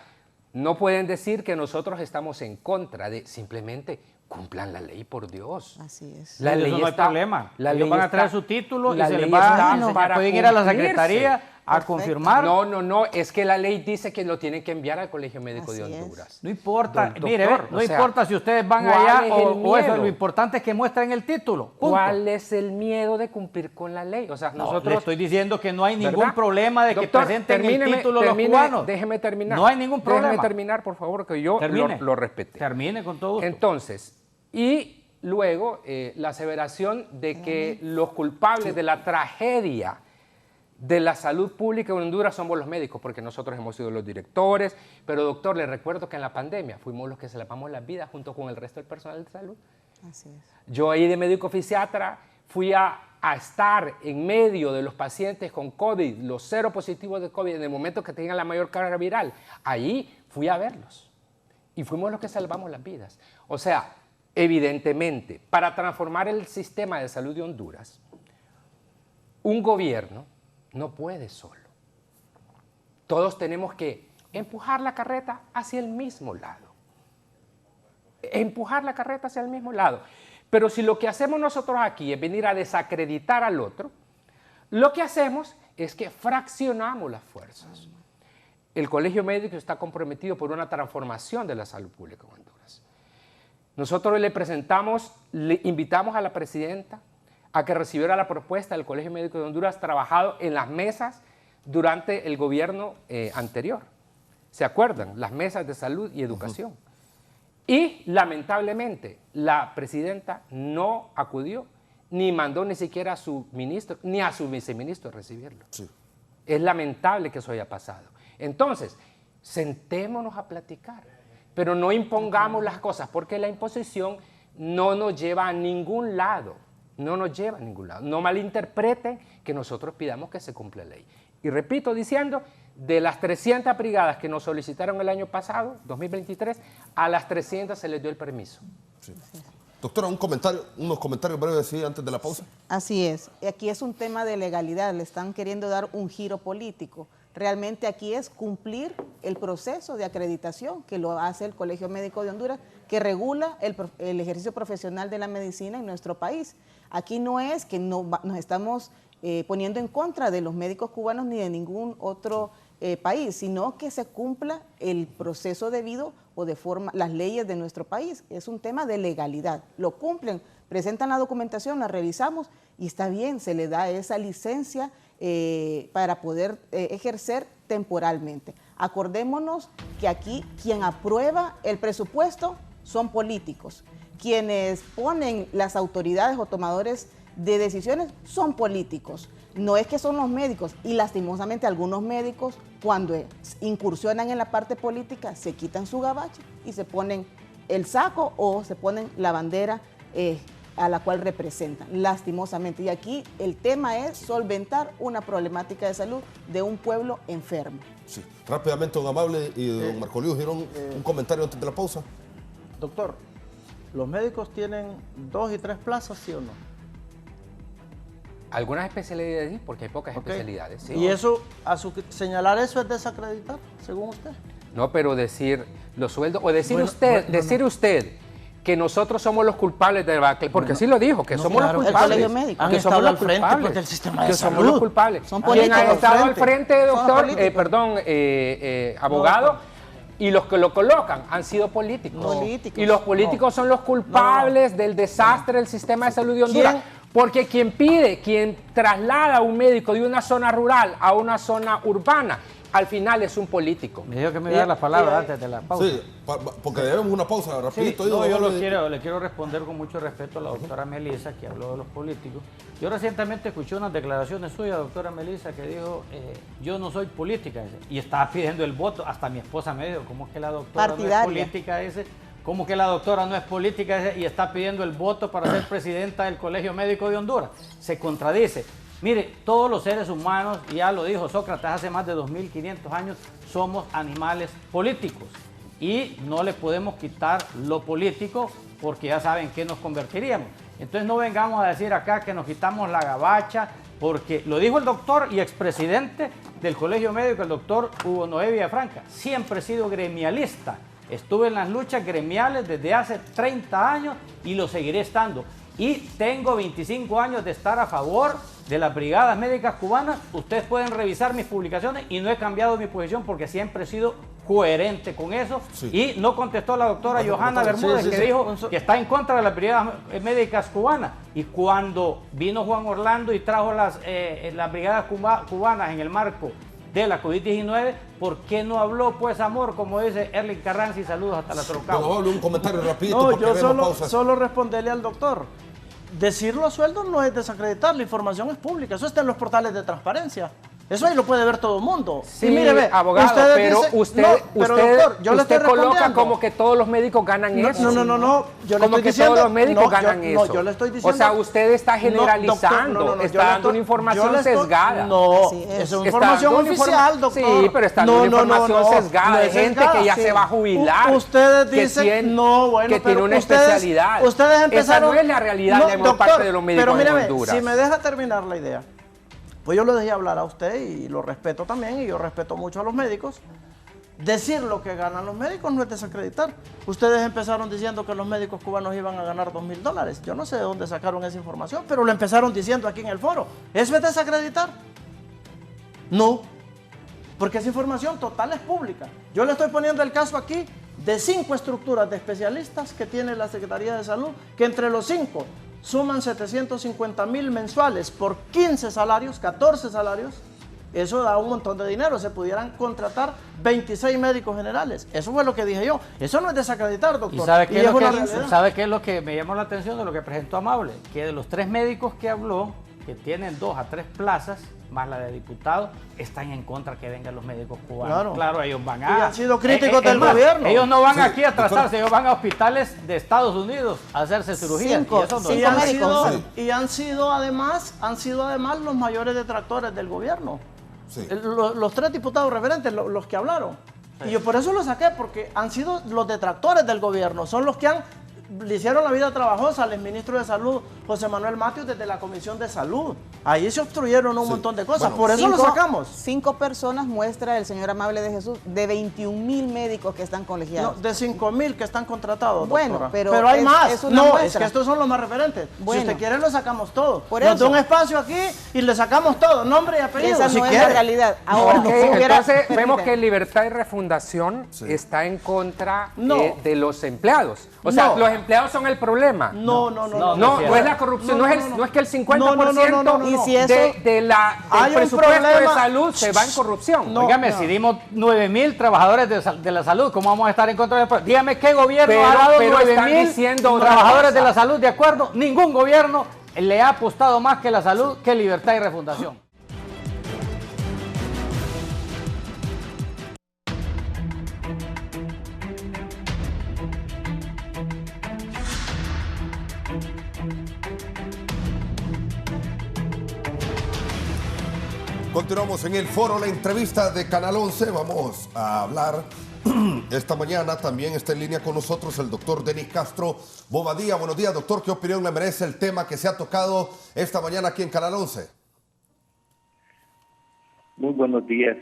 no pueden decir que nosotros estamos en contra de, simplemente cumplan la ley, por Dios. Así es. La ley no hay problema. Ellos van a traer su título y se les va a pueden ir a la secretaría a confirmar. No, es que la ley dice que lo tienen que enviar al Colegio Médico de Honduras. No importa, Doctor, mire, no importa si ustedes van allá o eso, lo importante es que muestren el título. Punto. ¿Cuál es el miedo de cumplir con la ley? O sea, nosotros le estoy diciendo que no hay ningún problema de que presenten el título los cubanos. Déjeme terminar. No hay ningún problema. Déjeme terminar, por favor, que yo lo respete. Termine con todo gusto. Entonces, y luego la aseveración de que los culpables de la tragedia de la salud pública en Honduras somos los médicos, porque nosotros hemos sido los directores, pero doctor, le recuerdo que en la pandemia fuimos los que salvamos las vidas junto con el resto del personal de salud. Así es. Yo ahí de médico fisiatra fui a estar en medio de los pacientes con COVID, los cero positivos de COVID, en el momento que tenían la mayor carga viral. Ahí fui a verlos y fuimos los que salvamos las vidas. O sea, Evidentemente, para transformar el sistema de salud de Honduras, un gobierno no puede solo. Todos tenemos que empujar la carreta hacia el mismo lado. Empujar la carreta hacia el mismo lado. Pero si lo que hacemos nosotros aquí es venir a desacreditar al otro, lo que hacemos es que fraccionamos las fuerzas. El Colegio Médico está comprometido por una transformación de la salud pública en Honduras. Nosotros le invitamos a la presidenta a que recibiera la propuesta del Colegio Médico de Honduras trabajado en las mesas durante el gobierno anterior. ¿Se acuerdan? Las mesas de salud y educación. Y lamentablemente la presidenta no acudió, ni mandó ni siquiera a su ministro, ni a su viceministro a recibirlo. Sí. Es lamentable que eso haya pasado. Entonces, sentémonos a platicar, pero no impongamos las cosas, porque la imposición no nos lleva a ningún lado. No nos lleva a ningún lado. No malinterpreten que nosotros pidamos que se cumpla la ley. Y repito diciendo, de las 300 brigadas que nos solicitaron el año pasado, 2023, a las 300 se les dio el permiso. Sí. Doctora, unos comentarios breves ¿sí? antes de la pausa. Así es. Aquí es un tema de legalidad. Le están queriendo dar un giro político. Realmente aquí es cumplir el proceso de acreditación que lo hace el Colegio Médico de Honduras, que regula el ejercicio profesional de la medicina en nuestro país. Aquí no es que nos estamos poniendo en contra de los médicos cubanos ni de ningún otro país, sino que se cumpla el proceso debido o de forma, las leyes de nuestro país. Es un tema de legalidad. Lo cumplen, presentan la documentación, la revisamos y está bien, se le da esa licencia para poder ejercer temporalmente. Acordémonos que aquí quien aprueba el presupuesto son políticos. Quienes ponen las autoridades o tomadores de decisiones son políticos. No es que son los médicos, y lastimosamente algunos médicos cuando incursionan en la parte política se quitan su gabacha y se ponen el saco o se ponen la bandera a la cual representan, lastimosamente. Y aquí el tema es solventar una problemática de salud de un pueblo enfermo. Sí. Rápidamente, don Amable y don Marcolio dieron un comentario antes de la pausa. Doctor, ¿los médicos tienen 2 y 3 plazas, sí o no? Algunas especialidades sí, porque hay pocas especialidades. ¿Sí? ¿Y eso, señalar eso es desacreditar, según usted? No, pero decir los sueldos, o decir usted que nosotros somos los culpables de la... Porque así lo dijo, que somos los culpables. El Colegio Médico. Han estado al frente pues, del sistema de salud. Somos los culpables. ¿Quién ha estado al frente, doctor? Abogado. Y los que lo colocan han sido políticos. Y los políticos son los culpables del desastre del sistema de salud de Honduras. Porque quien traslada a un médico de una zona rural a una zona urbana, al final es un político. Me dijo que me iba a dar la palabra antes de la pausa. Sí, porque debemos una pausa rapidito. Sí, no, yo le quiero responder con mucho respeto a la doctora Melissa, que habló de los políticos. Yo recientemente escuché unas declaraciones suyas, doctora Melissa, que dijo, yo no soy política, y estaba pidiendo el voto. Hasta mi esposa me dijo, ¿cómo que la doctora no es política? ¿Cómo que la doctora no es política y está pidiendo el voto para ser presidenta del Colegio Médico de Honduras? Se contradice. Mire, todos los seres humanos, ya lo dijo Sócrates hace más de 2500 años, somos animales políticos y no le podemos quitar lo político porque ya saben que nos convertiríamos. Entonces no vengamos a decir acá que nos quitamos la gabacha, porque lo dijo el doctor y expresidente del Colegio Médico, el doctor Hugo Noé Villafranca. Siempre he sido gremialista. Estuve en las luchas gremiales desde hace 30 años y lo seguiré estando. Y tengo 25 años de estar a favor de las brigadas médicas cubanas. Ustedes pueden revisar mis publicaciones y no he cambiado mi posición porque siempre he sido coherente con eso. Sí. Y no contestó la doctora Johanna Bermúdez, que dijo que está en contra de las brigadas médicas cubanas. Y cuando vino Juan Orlando y trajo las brigadas cubanas en el marco de la COVID-19, ¿por qué no habló, pues, amor? Como dice Erling Carranza, saludos hasta la Trocao. Bueno, un comentario rapidito. No, yo solo responderle al doctor. Decir los sueldos no es desacreditar, la información es pública, eso está en los portales de transparencia. Eso ahí lo puede ver todo el mundo. Sí, y mire, ve, abogado, pero dicen, usted, doctor, yo le estoy coloca respondiendo. como que todos los médicos ganan eso. No, yo le como estoy que diciendo, todos los médicos ganan no, eso. yo le estoy diciendo, o sea, usted está generalizando, está dando una información sesgada. No, es una información oficial, doctor. Sí, pero está dando una información sesgada de gente que ya se va a jubilar. Ustedes dicen, que tiene una especialidad. Ustedes empezaron. Esa no es la realidad de gran parte de los médicos en Honduras. Si me deja terminar la idea. Pues yo lo dejé hablar a usted y lo respeto también, y yo respeto mucho a los médicos. Decir lo que ganan los médicos no es desacreditar. Ustedes empezaron diciendo que los médicos cubanos iban a ganar $2,000. Yo no sé de dónde sacaron esa información, pero lo empezaron diciendo aquí en el foro. ¿Eso es desacreditar? No, porque esa información total es pública. Yo le estoy poniendo el caso aquí de 5 estructuras de especialistas que tiene la Secretaría de Salud, que entre los 5 suman 750,000 mensuales por 15 salarios, 14 salarios. Eso da un montón de dinero. Se pudieran contratar 26 médicos generales. Eso fue lo que dije yo. Eso no es desacreditar, doctor. ¿Y sabe qué es lo que me llamó la atención de lo que presentó Amable? Que de los 3 médicos que habló, que tienen 2 a 3 plazas, más la de diputado, están en contra que vengan los médicos cubanos. Claro, ellos van a... Y han sido críticos del gobierno. Ellos no van aquí a trazarse, ellos van a hospitales de Estados Unidos a hacerse cirugía. Y han sido además los mayores detractores del gobierno. Sí. Los 3 diputados referentes, los que hablaron. Sí. Y yo por eso lo saqué, porque han sido los detractores del gobierno, son los que le hicieron la vida trabajosa al exministro de Salud, José Manuel Matius, desde la Comisión de Salud. Ahí se obstruyeron un montón de cosas, por eso lo sacamos. 5 personas muestra el señor Amable de Jesús de 21,000 médicos que están colegiados. No, de 5,000 que están contratados, bueno, doctora. pero hay más. Es muestra. Es que estos son los más referentes. Bueno, si usted quiere, lo sacamos todo. Nos da un espacio aquí y le sacamos todo, nombre y apellido. Esa no es la realidad. Ahora, entonces vemos que Libertad y Refundación está en contra de los empleados. O sea, los empleados son el problema. No es la corrupción, no es que el 50% del presupuesto de salud se va en corrupción. Dígame, si dimos 9,000 trabajadores de la salud, ¿cómo vamos a estar en contra del pueblo? Dígame, ¿qué gobierno ha dado 9,000 trabajadores de la salud de acuerdo? Ningún gobierno le ha apostado más que la salud que Libertad y Refundación. Continuamos en el foro, la entrevista de Canal 11. Vamos a hablar esta mañana. También está en línea con nosotros el doctor Denis Castro Bobadilla. Buenos días, doctor. ¿Qué opinión le merece el tema que se ha tocado esta mañana aquí en Canal 11? Muy buenos días,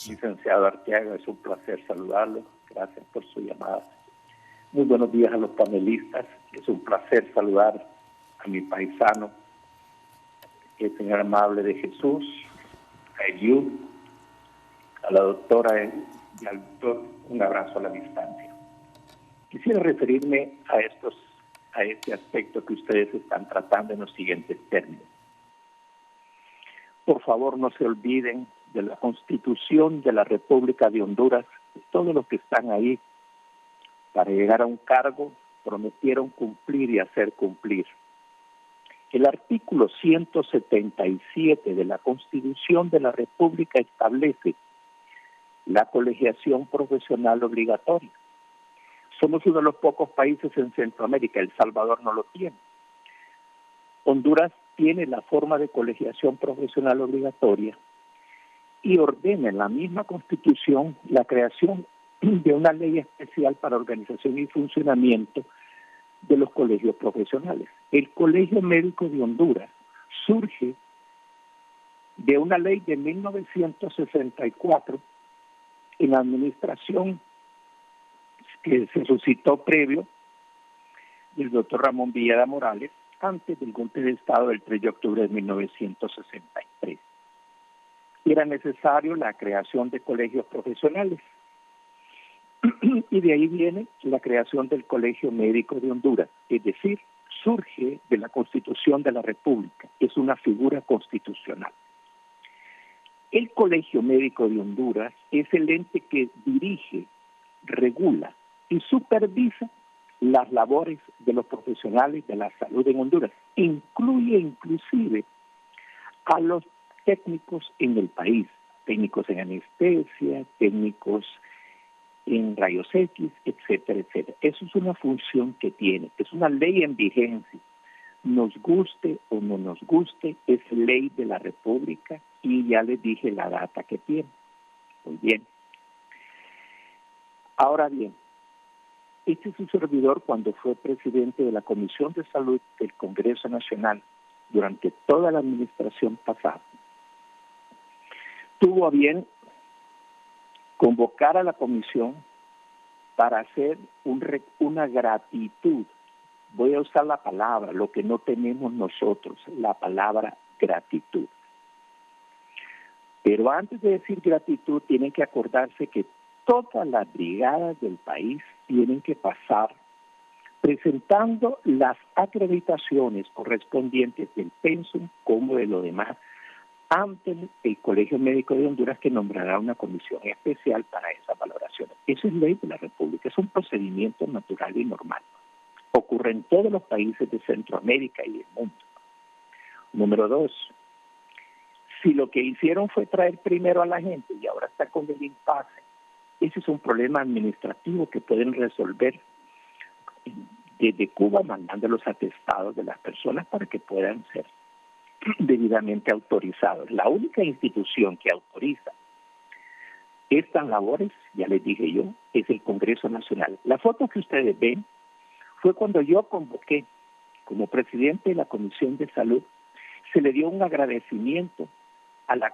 licenciado Arteaga. Es un placer saludarlo. Gracias por su llamada. Muy buenos días a los panelistas. Es un placer saludar a mi paisano, el señor Amable de Jesús, a Eliud, a la doctora y al doctor, un abrazo a la distancia. Quisiera referirme a este aspecto que ustedes están tratando en los siguientes términos. Por favor, no se olviden de la Constitución de la República de Honduras. Todos los que están ahí para llegar a un cargo prometieron cumplir y hacer cumplir. El artículo 177 de la Constitución de la República establece la colegiación profesional obligatoria. Somos uno de los pocos países en Centroamérica, El Salvador no lo tiene. Honduras tiene la forma de colegiación profesional obligatoria y ordena en la misma Constitución la creación de una ley especial para organización y funcionamiento de los colegios profesionales. El Colegio Médico de Honduras surge de una ley de 1964 en la administración que se suscitó previo del doctor Ramón Villeda Morales antes del golpe de Estado del 3 de octubre de 1963. Era necesario la creación de colegios profesionales. Y de ahí viene la creación del Colegio Médico de Honduras, es decir, surge de la Constitución de la República, es una figura constitucional. El Colegio Médico de Honduras es el ente que dirige, regula y supervisa las labores de los profesionales de la salud en Honduras, incluye inclusive a los técnicos en el país. técnicos en anestesia, técnicos en rayos X, etcétera, etcétera. Eso es una función que tiene, es una ley en vigencia. Nos guste o no nos guste, es ley de la República y ya les dije la data que tiene. Muy bien. Ahora bien, este es un servidor cuando fue presidente de la Comisión de Salud del Congreso Nacional durante toda la administración pasada. Tuvo a bien convocar a la comisión para hacer una gratitud. Voy a usar la palabra, lo que no tenemos nosotros, la palabra gratitud. Pero antes de decir gratitud, tienen que acordarse que todas las brigadas del país tienen que pasar presentando las acreditaciones correspondientes del pensum como de lo demás ante el Colegio Médico de Honduras, que nombrará una comisión especial para esa valoración. Eso es ley de la República, es un procedimiento natural y normal. Ocurre en todos los países de Centroamérica y del mundo. Número 2, si lo que hicieron fue traer primero a la gente y ahora está con el impasse, ese es un problema administrativo que pueden resolver desde Cuba mandando los atestados de las personas para que puedan ser debidamente autorizados. La única institución que autoriza estas labores, ya les dije yo, es el Congreso Nacional. La foto que ustedes ven fue cuando yo convoqué como presidente de la Comisión de Salud, se le dio un agradecimiento a la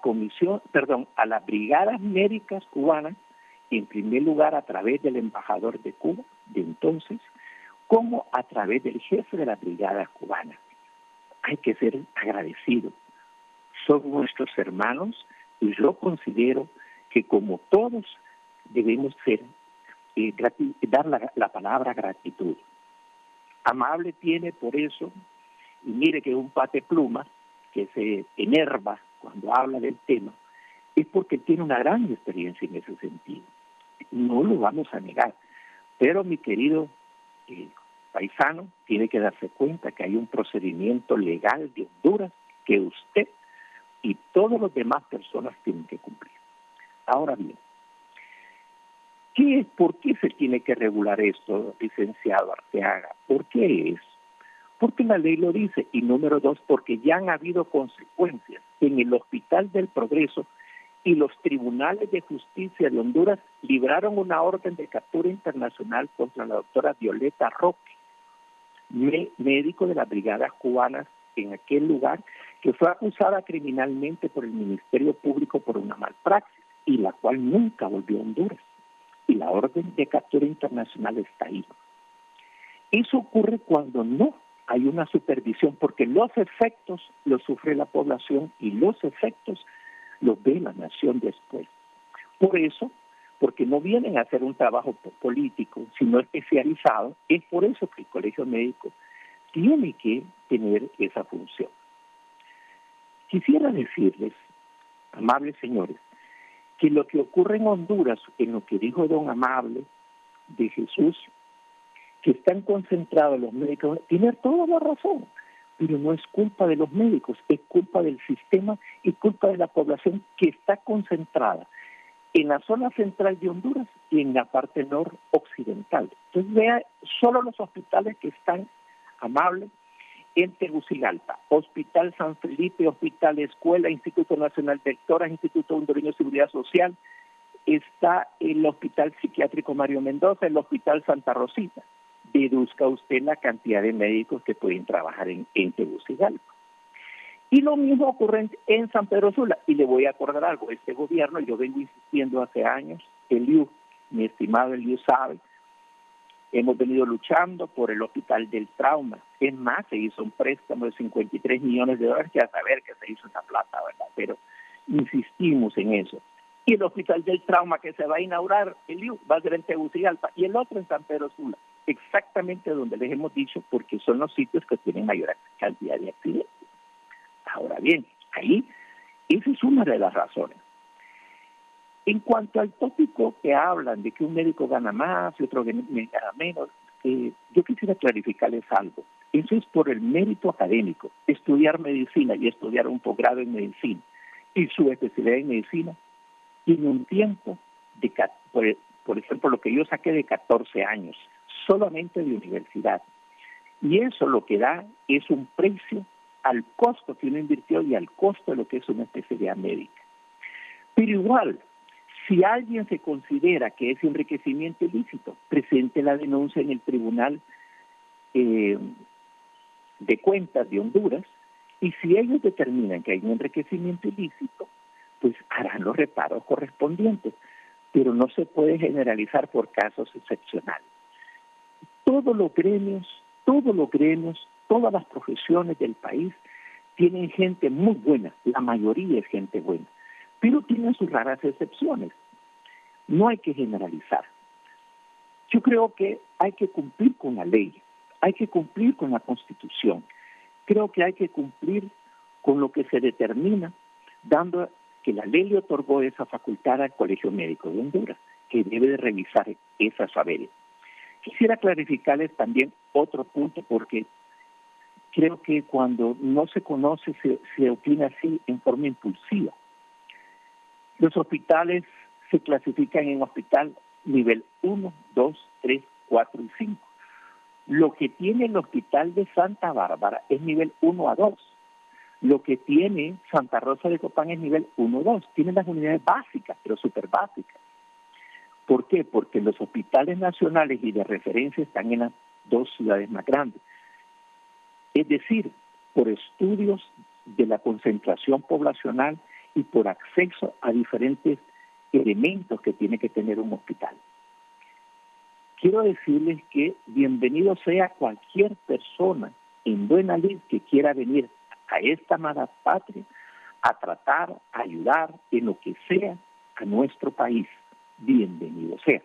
a las brigadas médicas cubanas, en primer lugar a través del embajador de Cuba de entonces, como a través del jefe de las brigadas cubanas. Hay que ser agradecidos. Son nuestros hermanos y yo considero que como todos debemos ser dar la palabra gratitud. Amable tiene por eso, y mire que un pate pluma que se enerva cuando habla del tema, es porque tiene una gran experiencia en ese sentido. No lo vamos a negar. Pero mi querido paisano tiene que darse cuenta que hay un procedimiento legal de Honduras que usted y todas las demás personas tienen que cumplir. Ahora bien, ¿por qué se tiene que regular esto, licenciado Arteaga? ¿Por qué es? Porque la ley lo dice. Y número 2, porque ya han habido consecuencias en el Hospital del Progreso y los tribunales de justicia de Honduras libraron una orden de captura internacional contra la doctora Violeta Roque, médico de las brigadas cubanas en aquel lugar, que fue acusada criminalmente por el Ministerio Público por una malpraxis y la cual nunca volvió a Honduras. Y la orden de captura internacional está ahí. Eso ocurre cuando no hay una supervisión, porque los efectos los sufre la población y los efectos los ve la nación después. Por eso, porque no vienen a hacer un trabajo político, sino especializado, es por eso que el Colegio Médico tiene que tener esa función. Quisiera decirles, amables señores, que lo que ocurre en Honduras, en lo que dijo don Amable de Jesús, que están concentrados los médicos, tiene toda la razón, pero no es culpa de los médicos, es culpa del sistema y culpa de la población que está concentrada en la zona central de Honduras y en la parte noroccidental. Entonces vea solo los hospitales que están, Amable, en Tegucigalpa, Hospital San Felipe, Hospital Escuela, Instituto Nacional de Lectoras, Instituto Hondureño de Seguridad Social, está el Hospital Psiquiátrico Mario Mendoza, el Hospital Santa Rosita. Deduzca usted la cantidad de médicos que pueden trabajar en Tegucigalpa. Y lo mismo ocurre en San Pedro Sula. Y le voy a acordar algo, este gobierno, yo vengo insistiendo hace años, Eliu, mi estimado Eliu sabe, hemos venido luchando por el Hospital del Trauma. Es más, se hizo un préstamo de $53 millones, que a saber que se hizo esa plata, ¿verdad? Pero insistimos en eso. Y el Hospital del Trauma que se va a inaugurar, Eliu, va a ser en Tegucigalpa, y el otro en San Pedro Sula, exactamente donde les hemos dicho, porque son los sitios que tienen mayor cantidad de accidentes. Ahora bien, ahí, esa es una de las razones. En cuanto al tópico que hablan de que un médico gana más y otro gana menos, yo quisiera clarificarles algo. Eso es por el mérito académico. Estudiar medicina y estudiar un posgrado en medicina y su especialidad en medicina tiene un tiempo de, por ejemplo, lo que yo saqué de 14 años, solamente de universidad. Y eso lo que da es un precio al costo que uno invirtió y al costo de lo que es una especialidad médica. Pero igual, si alguien se considera que es enriquecimiento ilícito, presente la denuncia en el Tribunal de Cuentas de Honduras, y si ellos determinan que hay un enriquecimiento ilícito, pues harán los reparos correspondientes, pero no se puede generalizar por casos excepcionales. Todos los gremios, todas las profesiones del país tienen gente muy buena, la mayoría es gente buena, pero tienen sus raras excepciones. No hay que generalizar. Yo creo que hay que cumplir con la ley, hay que cumplir con la Constitución. Creo que hay que cumplir con lo que se determina, dando que la ley le otorgó esa facultad al Colegio Médico de Honduras, que debe de revisar esas saberes. Quisiera clarificarles también otro punto, porque creo que cuando no se conoce se opina así en forma impulsiva. Los hospitales se clasifican en hospital nivel 1, 2, 3, 4 y 5. Lo que tiene el hospital de Santa Bárbara es nivel 1 a 2. Lo que tiene Santa Rosa de Copán es nivel 1 a 2. Tienen las unidades básicas, pero súper básicas. ¿Por qué? Porque los hospitales nacionales y de referencia están en las dos ciudades más grandes. Es decir, por estudios de la concentración poblacional y por acceso a diferentes elementos que tiene que tener un hospital. Quiero decirles que bienvenido sea cualquier persona en buena lid que quiera venir a esta amada patria a tratar, a ayudar en lo que sea a nuestro país. Bienvenido sea.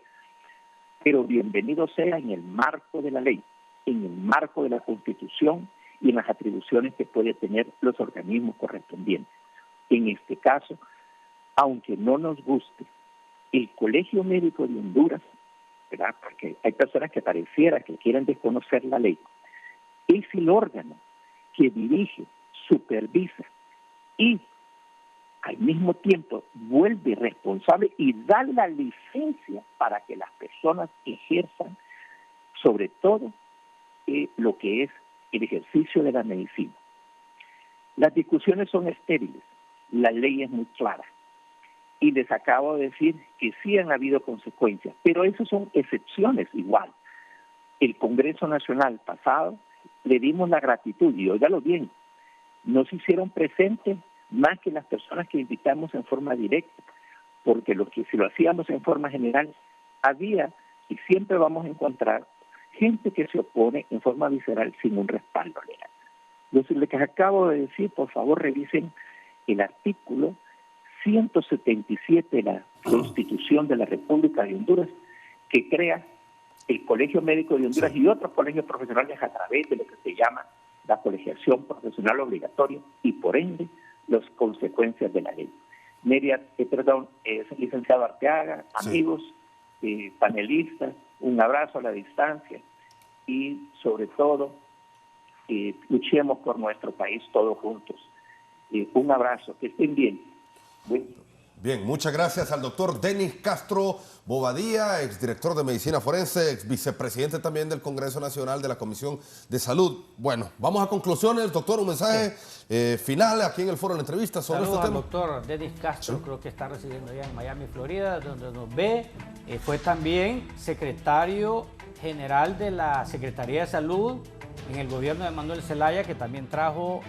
Pero bienvenido sea en el marco de la ley, en el marco de la Constitución y en las atribuciones que puede tener los organismos correspondientes. En este caso, aunque no nos guste, el Colegio Médico de Honduras, ¿verdad?, porque hay personas que pareciera que quieren desconocer la ley, es el órgano que dirige, supervisa y al mismo tiempo vuelve responsable y da la licencia para que las personas ejerzan sobre todo lo que es el ejercicio de la medicina. Las discusiones son estériles, la ley es muy clara y les acabo de decir que sí han habido consecuencias, pero esas son excepciones igual. El Congreso Nacional pasado le dimos la gratitud y óigalo bien, no se hicieron presentes más que las personas que invitamos en forma directa, porque si lo hacíamos en forma general, había y siempre vamos a encontrar gente que se opone en forma visceral sin un respaldo legal. Entonces, lo que acabo de decir, por favor, revisen el artículo 177 de la Constitución de la República de Honduras, que crea el Colegio Médico de Honduras y otros colegios profesionales a través de lo que se llama la colegiación profesional obligatoria y, por ende, las consecuencias de la ley. Licenciado Arteaga, amigos, panelistas, un abrazo a la distancia y, sobre todo, luchemos por nuestro país todos juntos. Un abrazo, que estén bien. Bien, muchas gracias al doctor Denis Castro Bobadilla, exdirector de Medicina Forense, ex vicepresidente también del Congreso Nacional de la Comisión de Salud. Bueno, vamos a conclusiones. Doctor, un mensaje final aquí en el foro de la entrevista sobre este tema. Saludos al doctor Denis Castro, creo que está residiendo ya en Miami, Florida, donde nos ve. Fue también secretario general de la Secretaría de Salud en el gobierno de Manuel Zelaya, que también trajo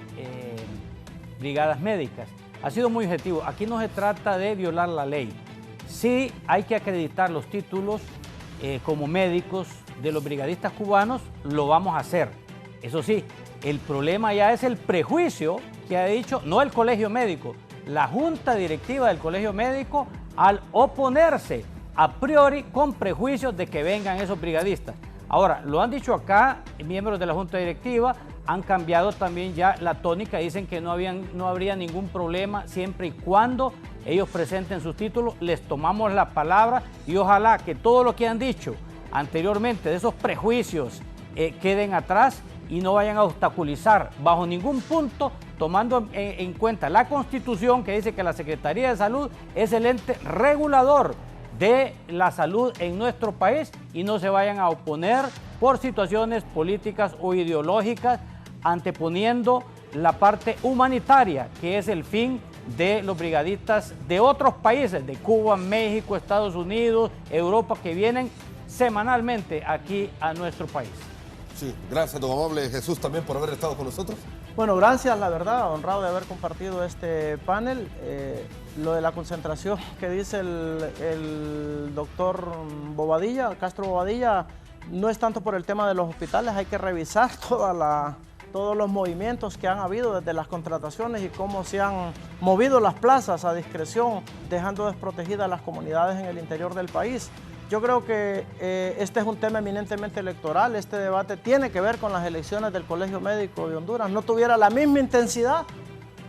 brigadas médicas. Ha sido muy objetivo. Aquí no se trata de violar la ley. Sí hay que acreditar los títulos como médicos de los brigadistas cubanos, lo vamos a hacer. Eso sí, el problema ya es el prejuicio que ha dicho, no el Colegio Médico, la Junta Directiva del Colegio Médico al oponerse a priori con prejuicios de que vengan esos brigadistas. Ahora, lo han dicho acá miembros de la Junta Directiva, han cambiado también ya la tónica, dicen que no habría ningún problema siempre y cuando ellos presenten sus títulos, les tomamos la palabra y ojalá que todo lo que han dicho anteriormente de esos prejuicios queden atrás y no vayan a obstaculizar bajo ningún punto, tomando en cuenta la Constitución, que dice que la Secretaría de Salud es el ente regulador de la salud en nuestro país, y no se vayan a oponer por situaciones políticas o ideológicas, anteponiendo la parte humanitaria, que es el fin de los brigadistas de otros países, de Cuba, México, Estados Unidos, Europa, que vienen semanalmente aquí a nuestro país. Sí, gracias, don Amable Jesús, también por haber estado con nosotros. Bueno, gracias, la verdad, honrado de haber compartido este panel. Lo de la concentración que dice el doctor Bobadilla, Castro Bobadilla, no es tanto por el tema de los hospitales, hay que revisar todos los movimientos que han habido desde las contrataciones y cómo se han movido las plazas a discreción, dejando desprotegidas las comunidades en el interior del país. Yo creo que este es un tema eminentemente electoral. Este debate tiene que ver con las elecciones del Colegio Médico de Honduras. No tuviera la misma intensidad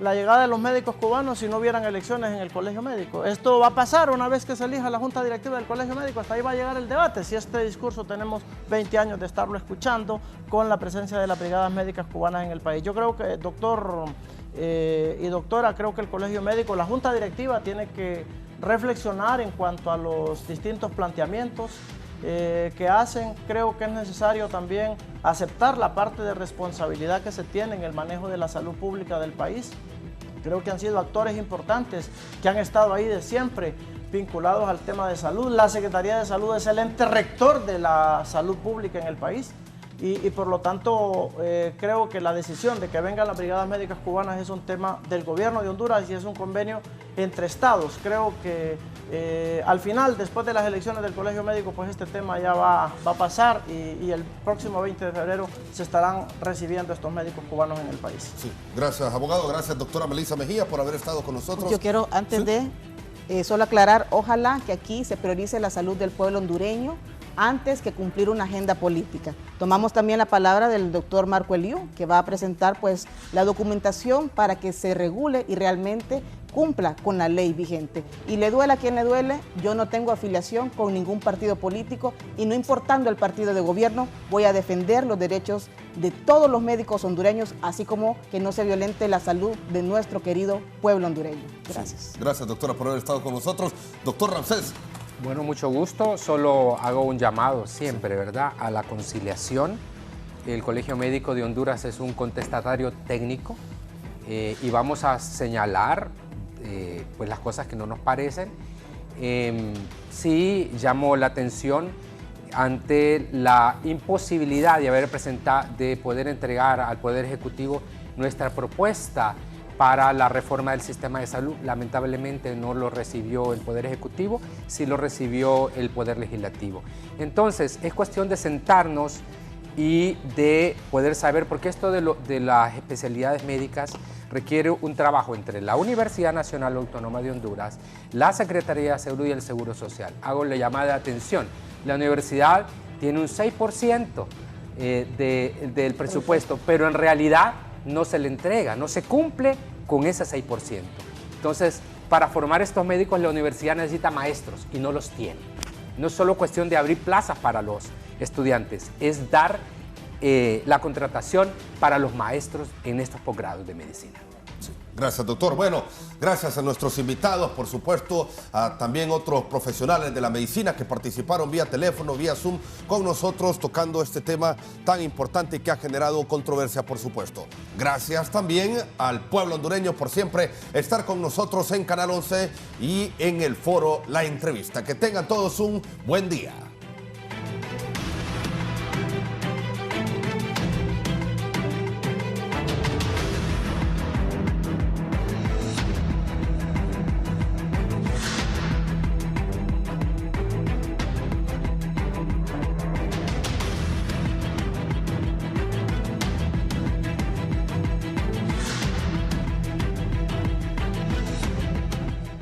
la llegada de los médicos cubanos si no hubieran elecciones en el Colegio Médico. Esto va a pasar una vez que se elija la Junta Directiva del Colegio Médico. Hasta ahí va a llegar el debate. Si este discurso tenemos 20 años de estarlo escuchando con la presencia de las brigadas médicas cubanas en el país. Yo creo que, doctor y doctora, creo que el Colegio Médico, la Junta Directiva tiene que reflexionar en cuanto a los distintos planteamientos que hacen. Creo que es necesario también aceptar la parte de responsabilidad que se tiene en el manejo de la salud pública del país. Creo que han sido actores importantes que han estado ahí de siempre vinculados al tema de salud. La Secretaría de Salud es el ente rector de la salud pública en el país. Y por lo tanto creo que la decisión de que vengan las brigadas médicas cubanas es un tema del gobierno de Honduras y es un convenio entre estados. Creo que al final, después de las elecciones del Colegio Médico, pues este tema ya va a pasar y el próximo 20 de febrero se estarán recibiendo estos médicos cubanos en el país. Sí, gracias, abogado. Gracias, doctora Melissa Mejía, por haber estado con nosotros. Yo quiero, antes de solo aclarar, ojalá que aquí se priorice la salud del pueblo hondureño antes que cumplir una agenda política. Tomamos también la palabra del doctor Marco Eliú, que va a presentar pues la documentación para que se regule y realmente cumpla con la ley vigente. Y le duela a quien le duele, yo no tengo afiliación con ningún partido político y no importando el partido de gobierno, voy a defender los derechos de todos los médicos hondureños, así como que no se violente la salud de nuestro querido pueblo hondureño. Gracias. Sí. Gracias, doctora, por haber estado con nosotros. Doctor Ramsés. Bueno, mucho gusto. Solo hago un llamado siempre, ¿verdad?, a la conciliación. El Colegio Médico de Honduras es un contestatario técnico y vamos a señalar pues las cosas que no nos parecen. Sí llamó la atención ante la imposibilidad de poder entregar al Poder Ejecutivo nuestra propuesta para la reforma del sistema de salud. Lamentablemente no lo recibió el Poder Ejecutivo, sí lo recibió el Poder Legislativo. Entonces, es cuestión de sentarnos y de poder saber, porque esto de las especialidades médicas requiere un trabajo entre la Universidad Nacional Autónoma de Honduras, la Secretaría de Salud y el Seguro Social. Hago la llamada de atención. La universidad tiene un 6% del presupuesto, pero en realidad no se le entrega, no se cumple con ese 6%. Entonces, para formar estos médicos, la universidad necesita maestros y no los tiene. No es solo cuestión de abrir plazas para los estudiantes, es dar la contratación para los maestros en estos posgrados de medicina. Sí. Gracias, doctor. Bueno, gracias a nuestros invitados, por supuesto, a también otros profesionales de la medicina que participaron vía teléfono, vía Zoom, con nosotros tocando este tema tan importante y que ha generado controversia, por supuesto. Gracias también al pueblo hondureño por siempre estar con nosotros en Canal 11 y en el foro La Entrevista. Que tengan todos un buen día.